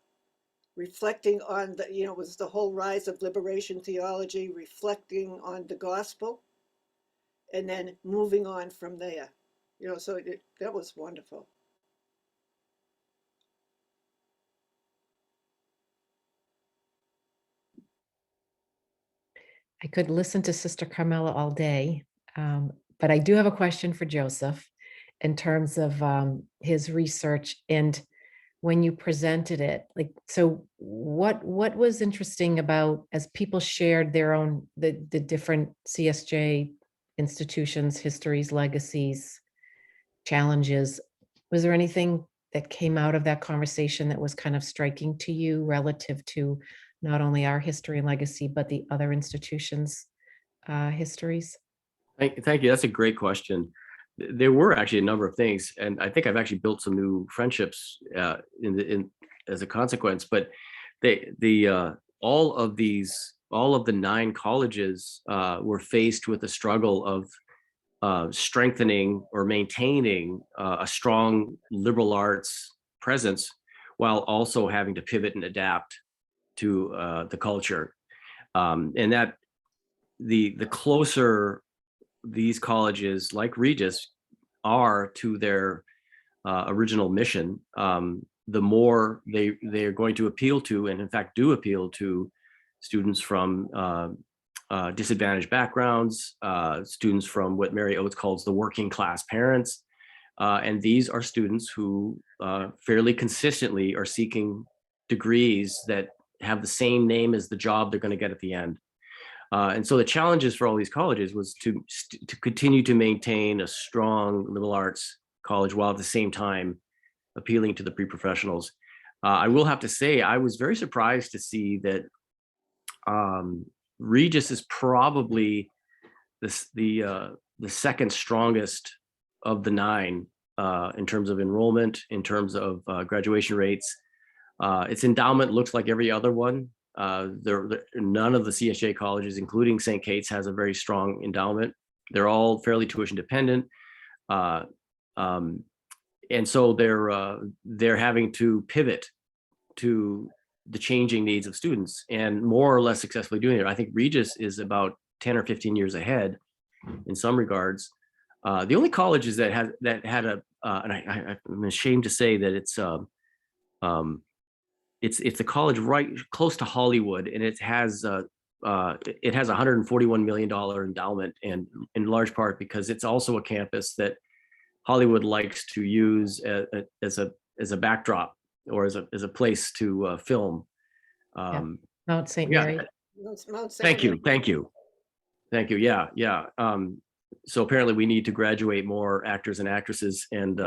reflecting on the, you know, it was the whole rise of liberation theology, reflecting on the gospel, and then moving on from there. You know, so that was wonderful. I could listen to Sister Carmela all day, but I do have a question for Joseph in terms of his research and when you presented it. Like, so what was interesting about, as people shared their own, the different CSJ institutions, histories, legacies, challenges, was there anything that came out of that conversation that was kind of striking to you relative to not only our history and legacy, but the other institutions' histories? Thank you. That's a great question. There were actually a number of things, and I think I've actually built some new friendships as a consequence. But all of the 9 colleges were faced with the struggle of strengthening or maintaining a strong liberal arts presence, while also having to pivot and adapt to the culture, and that the closer these colleges like Regis are to their original mission, the more they're going to appeal to, and in fact do appeal to, students from disadvantaged backgrounds, students from what Mary Oates calls the working class parents, And these are students who fairly consistently are seeking degrees that have the same name as the job they're going to get at the end. And so the challenges for all these colleges was to continue to maintain a strong liberal arts college while at the same time appealing to the pre-professionals. I will have to say, I was very surprised to see that Regis is probably the second strongest of the 9 in terms of enrollment, in terms of graduation rates. Its endowment looks like every other one. None of the CSJ colleges, including St. Kate's, has a very strong endowment. They're all fairly tuition dependent. And so they're having to pivot to the changing needs of students, and more or less successfully doing it. I think Regis is about 10 or 15 years ahead in some regards. The only colleges that had a, and I'm ashamed to say that it's a college right close to Hollywood, and it has a $141 million endowment, and in large part because it's also a campus that Hollywood likes to use as a backdrop, or as a place to film. Mount St. Yeah. Mary. Thank you. Yeah. So apparently we need to graduate more actors and actresses, and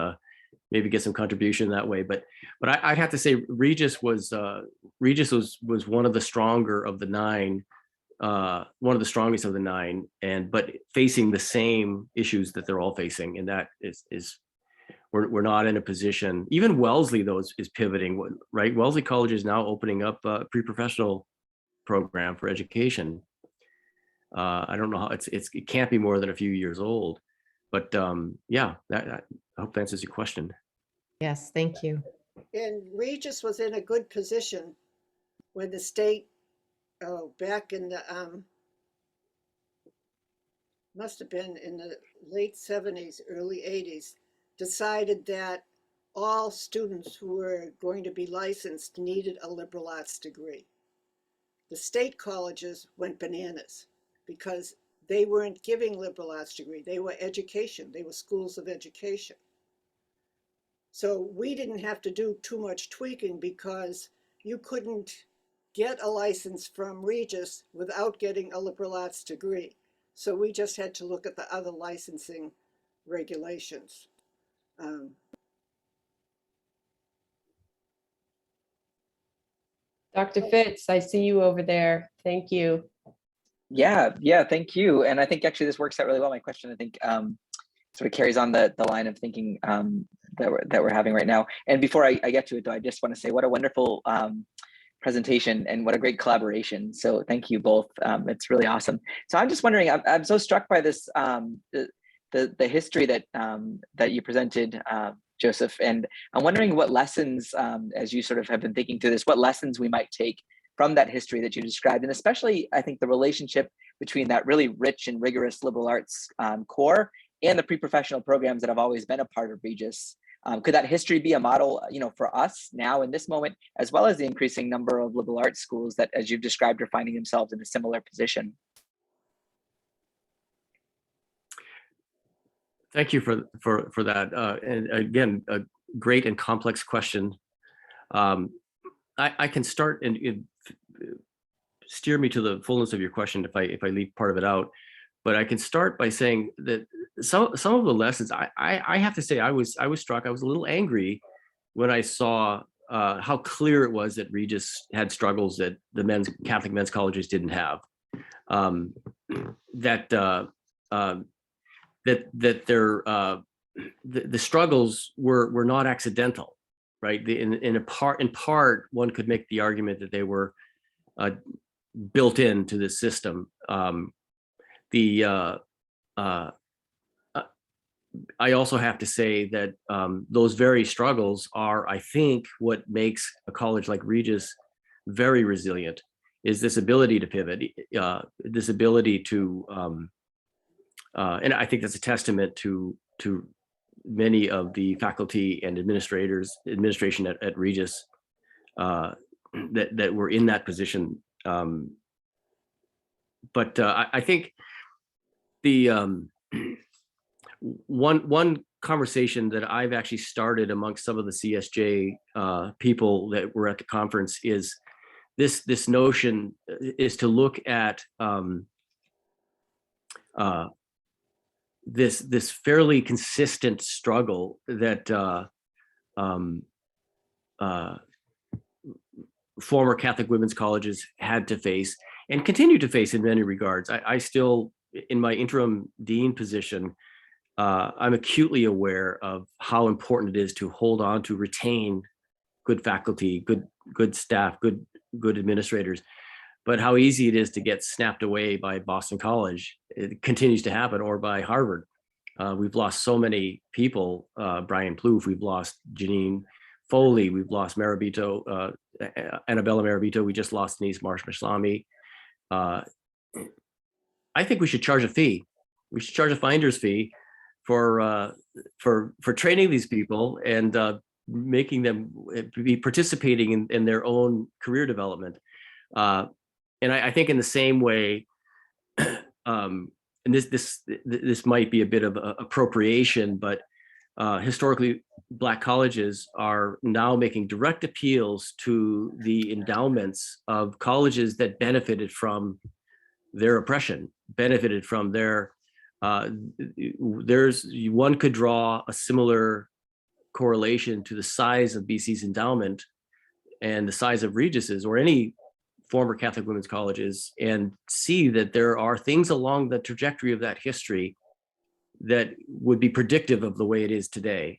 maybe get some contribution that way. But I'd have to say Regis was one of the stronger of the 9, one of the strongest of the 9, but facing the same issues that they're all facing, and that is we're not in a position. Even Wellesley, though, is pivoting, right? Wellesley College is now opening up a pre-professional program for education. I don't know how it can't be more than a few years old, but yeah, I hope that answers your question. Yes, thank you. And Regis was in a good position when the state, back in the, must have been in the late 70s, early 80s, decided that all students who were going to be licensed needed a liberal arts degree. The state colleges went bananas because they weren't giving liberal arts degree. They were education. They were schools of education. So we didn't have to do too much tweaking because you couldn't get a license from Regis without getting a liberal arts degree. So we just had to look at the other licensing regulations. Dr. Fitz, I see you over there. Thank you. Yeah, thank you. And I think actually this works out really well. My question, I think, sort of carries on the line of thinking that we're having right now. And before I get to it, though, I just want to say what a wonderful presentation and what a great collaboration. So thank you both. It's really awesome. So I'm just wondering, I'm so struck by this, the history that you presented, Joseph, and I'm wondering what lessons, as you sort of have been thinking through this, what lessons we might take from that history that you described, and especially I think the relationship between that really rich and rigorous liberal arts core and the pre-professional programs that have always been a part of Regis. Could that history be a model, for us now in this moment, as well as the increasing number of liberal arts schools that, as you've described, are finding themselves in a similar position? Thank you for that. And again, a great and complex question. I can start and steer me to the fullness of your question if I leave part of it out. But I can start by saying that some of the lessons, I have to say, I was struck. I was a little angry when I saw how clear it was that Regis had struggles that the Catholic men's colleges didn't have. That the struggles were not accidental, right? In part, one could make the argument that they were built into the system. I also have to say that those very struggles are, I think, what makes a college like Regis very resilient, is this ability to pivot, this ability to, and I think that's a testament to many of the faculty and administration at Regis that were in that position. But I think one conversation that I've actually started amongst some of the CSJ people that were at the conference is this notion is to look at this fairly consistent struggle that former Catholic women's colleges had to face and continue to face in many regards. I still, in my interim dean position, I'm acutely aware of how important it is to hold on to retain good faculty, good staff, good administrators, but how easy it is to get snapped away by Boston College. It continues to happen, or by Harvard. We've lost so many people, Brian Plouffe, we've lost Janine Foley, we've lost Marabito, Annabella Marabito, we just lost Denise Marsh-Maslami. I think we should charge a fee. We should charge a finder's fee for training these people and making them be participating in their own career development. And I think in the same way, and this might be a bit of appropriation, but historically, Black colleges are now making direct appeals to the endowments of colleges that benefited from their oppression, benefited from their, one could draw a similar correlation to the size of BC's endowment and the size of Regis's or any former Catholic women's colleges, and see that there are things along the trajectory of that history that would be predictive of the way it is today.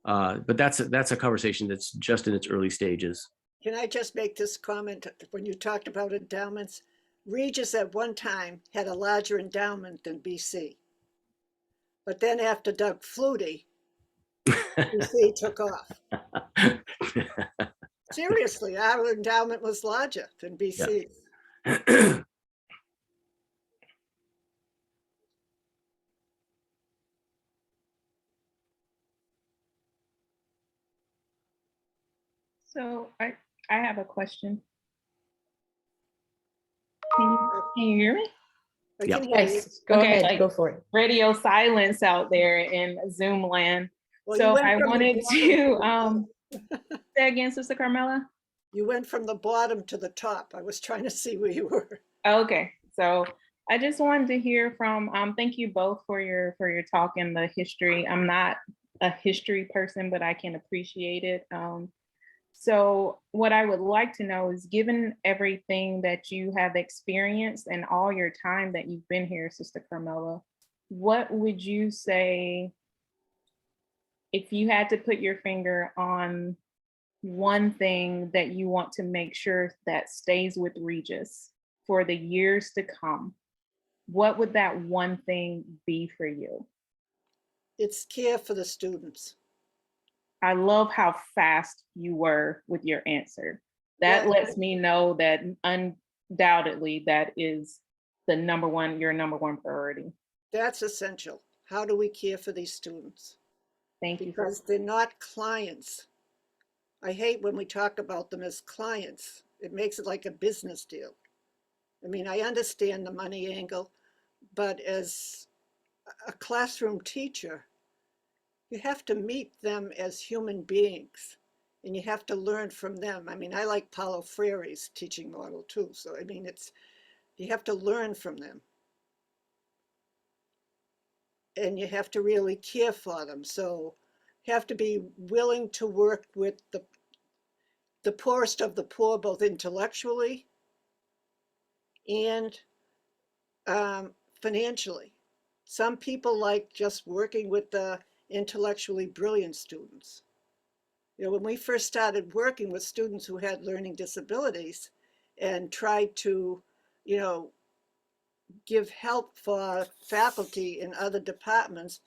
But that's a conversation that's just in its early stages. Can I just make this comment? When you talked about endowments, Regis at one time had a larger endowment than BC. But then after Doug Flutie, BC took off. Seriously, our endowment was larger than BC. Yeah. So I have a question. Can you hear me? I Yeah. can hear you. Yes, go Okay, ahead, like- go for it. Radio silence out there in Zoom land. Well, you So went I from the wanted bottom to say again, Sister Carmela. You went from the bottom to the top. I was trying to see where you were. Okay, so I just wanted to hear from. Thank you both for your talk and the history. I'm not a history person, but I can appreciate it. So what I would like to know is, given everything that you have experienced and all your time that you've been here, Sister Carmela, what would you say if you had to put your finger on one thing that you want to make sure that stays with Regis for the years to come? What would that one thing be for you? It's care for the students. I love how fast you were with your answer. That Yeah. lets me know that undoubtedly that is your number one priority. That's essential. How do we care for these students? Thank you. Because they're not clients. I hate when we talk about them as clients. It makes it like a business deal. I mean, I understand the money angle, but as a classroom teacher, you have to meet them as human beings, and you have to learn from them. I mean, I like Paulo Freire's teaching model too. So, I mean, you have to learn from them. And you have to really care for them. So you have to be willing to work with the poorest of the poor, both intellectually and financially. Some people like just working with the intellectually brilliant students. You know, when we first started working with students who had learning disabilities and tried to, you know, give help for faculty in other departments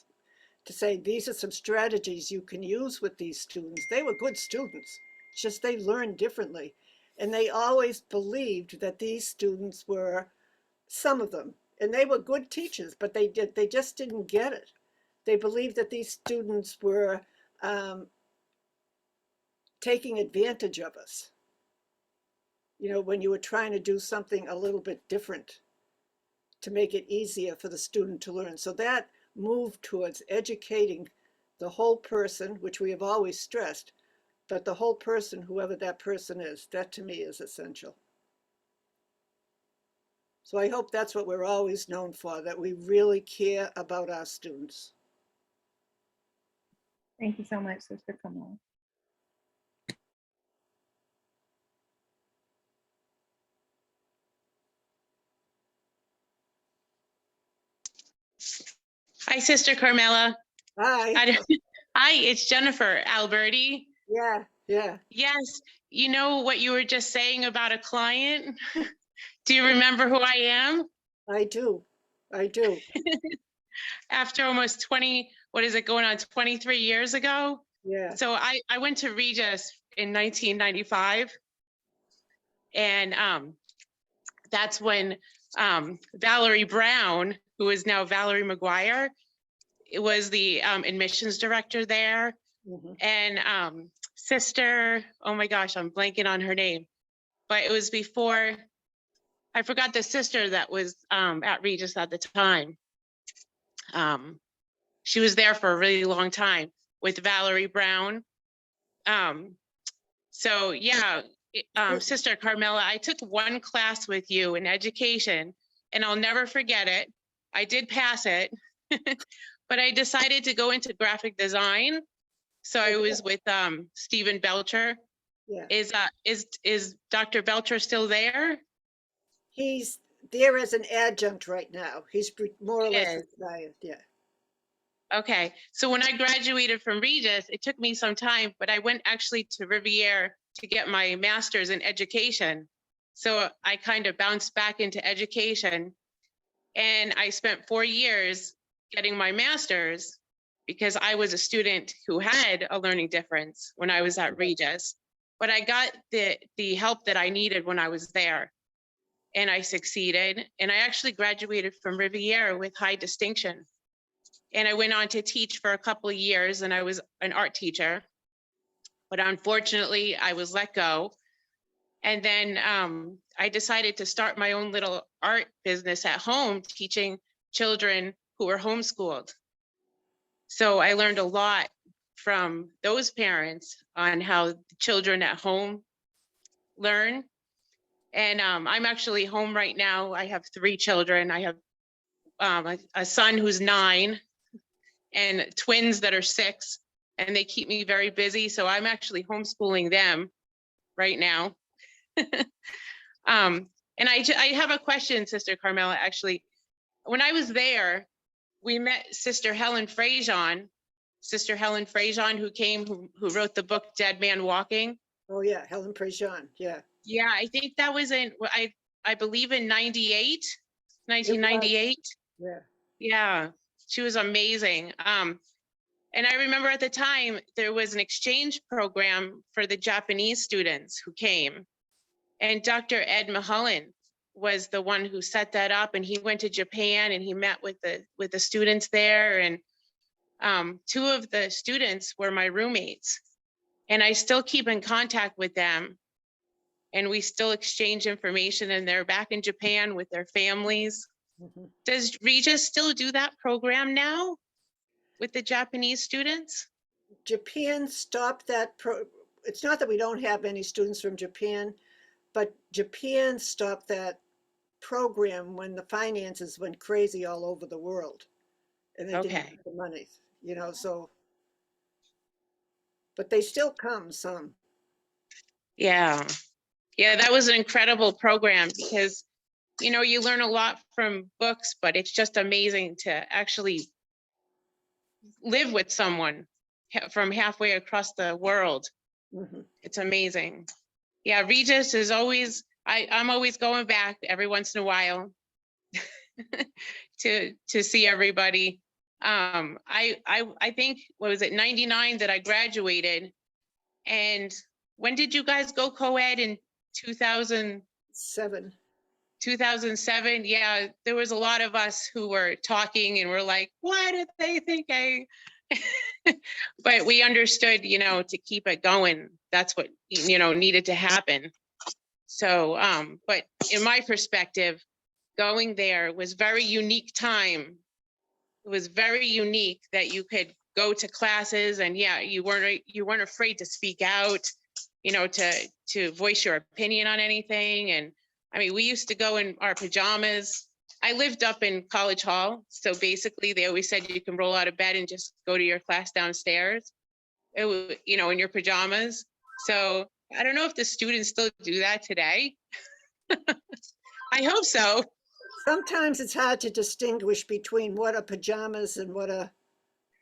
to say, these are some strategies you can use with these students. They were good students, it's just they learned differently. And they always believed that these students were, some of them, and they were good teachers, but they just didn't get it. They believed that these students were taking advantage of us. You know, when you were trying to do something a little bit different to make it easier for the student to learn. So that move towards educating the whole person, which we have always stressed, but the whole person, whoever that person is, that to me is essential. So I hope that's what we're always known for, that we really care about our students. Thank you so much, Sister Carmela. Hi, Sister Carmela. Hi. Hi, it's Jennifer Alberti. Yeah, yeah. Yes, you know what you were just saying about a client? Do you remember who I am? I do. I do. After almost 20, what is it, going on 23 years ago? Yeah. So I went to Regis in 1995. And that's when Valerie Brown, who is now Valerie McGuire, it was the admissions director there. Mhm. And Sister, oh my gosh, I'm blanking on her name, but it was before, I forgot the sister that was at Regis at the time. She was there for a really long time with Valerie Brown. So yeah, Sister Carmela, I took one class with you in education and I'll never forget it. I did pass it, but I decided to go into graphic design. So I was with Stephen Belcher. Yeah. Is Dr. Belcher still there? He's there as an adjunct right now. He's more or less Yes. retired. Yeah. Okay, so when I graduated from Regis, it took me some time, but I went actually to Riviere to get my master's in education. So I kind of bounced back into education and I spent 4 years getting my master's because I was a student who had a learning difference when I was at Regis, but I got the help that I needed when I was there and I succeeded. And I actually graduated from Riviere with high distinction. And I went on to teach for a couple of years and I was an art teacher, but unfortunately I was let go. And then I decided to start my own little art business at home, teaching children who were homeschooled. So I learned a lot from those parents on how the children at home learn. And I'm actually home right now. I have 3 children. I have a son who's 9 and twins that are 6, and they keep me very busy. So I'm actually homeschooling them right now. And I have a question, Sister Carmela, actually. When I was there, we met Sister Helen Frazion, who came, who wrote the book Dead Man Walking. Oh yeah, Helen Prejean. Yeah. Yeah, I think that was I believe in 1998. Yeah. Yeah, she was amazing. And I remember at the time there was an exchange program for the Japanese students who came. And Dr. Ed Mulholland was the one who set that up, and he went to Japan and he met with the students there. And 2 of the students were my roommates, and I still keep in contact with them. And we still exchange information, and they're back in Japan with their families. Mhm. Does Regis still do that program now with the Japanese students? Japan stopped that it's not that we don't have any students from Japan, but Japan stopped that program when the finances went crazy all over the world and they didn't Okay. have the money, so, but they still come some. Yeah. Yeah, that was an incredible program because, you learn a lot from books, but it's just amazing to actually live with someone from halfway across the world. Mhm. It's amazing. Yeah, Regis is always, I'm always going back every once in a while to see everybody. I think, what was it, 99 that I graduated. And when did you guys go co-ed in 2007? Yeah, there was a lot of us who were talking and we're like, why did they think but we understood, to keep it going. That's what, needed to happen. So, but in my perspective, going there was very unique time it was very unique that you could go to classes and yeah, you weren't afraid to speak out, you know, to voice your opinion on anything. And I mean, we used to go in our pajamas. I lived up in College Hall. So basically they always said you can roll out of bed and just go to your class downstairs. It was, you know, in your pajamas. So I don't know if the students still do that today. I hope so. Sometimes it's hard to distinguish between what are pajamas and what are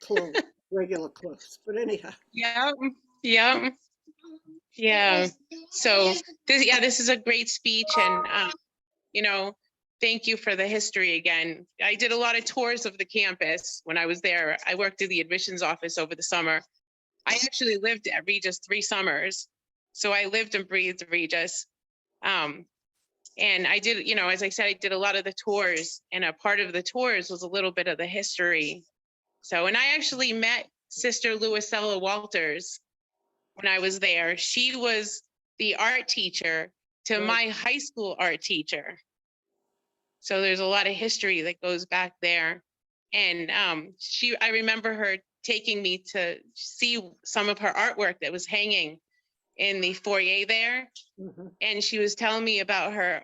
clothes, regular clothes. But anyhow. Yeah, yeah, yeah. So this is a great speech, and you know, thank you for the history again. I did a lot of tours of the campus when I was there. I worked in the admissions office over the summer. I actually lived at Regis 3 summers, so I lived and breathed Regis. And I did, you know, as I said, I did a lot of the tours, and a part of the tours was a little bit of the history. So, and I actually met Sister Louisella Walters when I was there. She was the art teacher to my high school art teacher. So there's a lot of history that goes back there. And I remember her taking me to see some of her artwork that was hanging in the foyer there. Mm-hmm. And she was telling me about her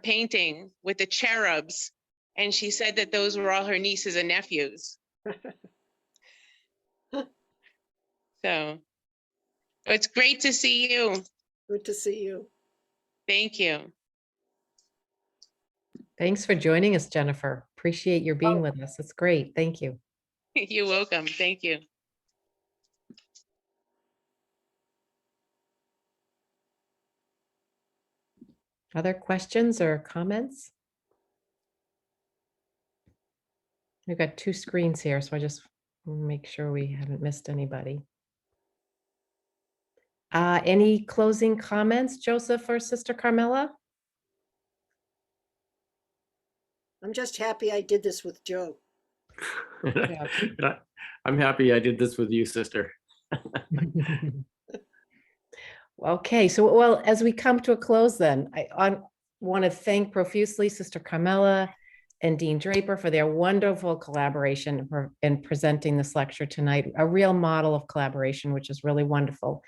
painting with the cherubs. And she said that those were all her nieces and nephews. So it's great to see you. Good to see you. Thank you. Thanks for joining us, Jennifer. Appreciate your being with us. It's great. Thank you. You're welcome. Thank you. Other questions or comments? We've got 2 screens here, so I just make sure we haven't missed anybody. Any closing comments, Joseph or Sister Carmela? I'm just happy I did this with Joe. I'm happy I did this with you, sister. Okay, so well, as we come to a close then, I want to thank profusely Sister Carmela and Dean Draper for their wonderful collaboration in presenting this lecture tonight, a real model of collaboration, which is really wonderful.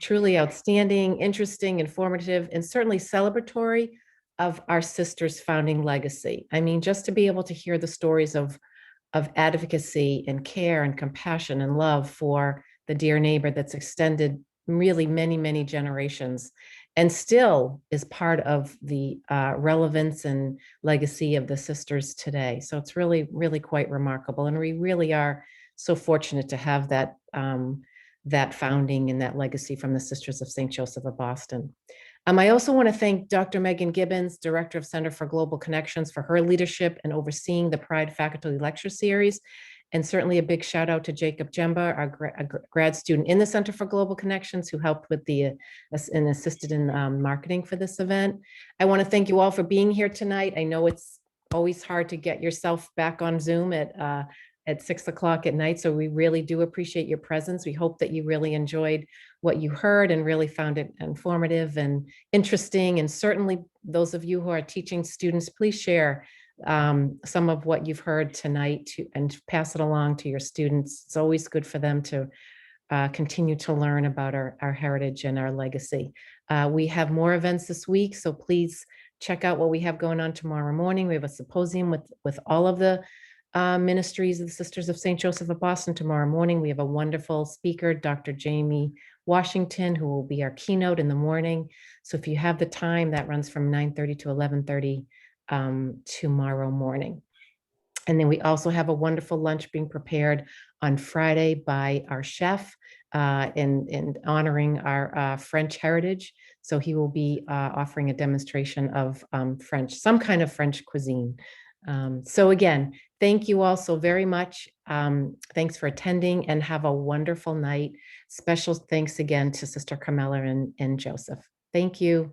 Truly outstanding, interesting, informative, and certainly celebratory of our sisters' founding legacy. I mean, just to be able to hear the stories of advocacy and care and compassion and love for the dear neighbor that's extended really many, many generations and still is part of the relevance and legacy of the sisters today. So it's really, really quite remarkable. And we really are so fortunate to have that, that founding and that legacy from the Sisters of St. Joseph of Boston. I also want to thank Dr. Megan Gibbons, Director of Center for Global Connections, for her leadership in overseeing the Pride Faculty Lecture Series. And certainly a big shout out to Jacob Jemba, our grad student in the Center for Global Connections, who helped with and assisted in marketing for this event. I want to thank you all for being here tonight. I know it's always hard to get yourself back on Zoom at 6 o'clock at night. So we really do appreciate your presence. We hope that you really enjoyed what you heard and really found it informative and interesting. And certainly those of you who are teaching students, please share some of what you've heard tonight and pass it along to your students. It's always good for them to continue to learn about our heritage and our legacy. We have more events this week, so please check out what we have going on tomorrow morning. We have a symposium with all of the ministries of the Sisters of St. Joseph of Boston tomorrow morning. We have a wonderful speaker, Dr. Jamie Washington, who will be our keynote in the morning. So if you have the time, that runs from 9:30 to 11:30 tomorrow morning. And then we also have a wonderful lunch being prepared on Friday by our chef in honoring our French heritage. So he will be offering a demonstration of French, some kind of French cuisine. So again, thank you all so very much. Thanks for attending and have a wonderful night. Special thanks again to Sister Carmela and Joseph. Thank you.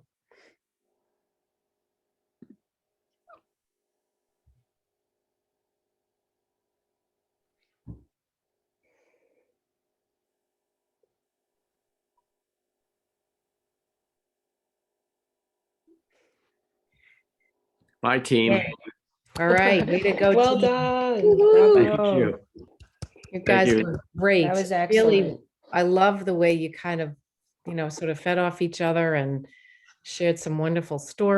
Bye, team. Okay. All right, way to go. Well team. done. Woo-hoo. Thank Bravo. you. You guys you. were great. That was Really, excellent. I love the way you kind of, sort of fed off each other and shared some wonderful stories.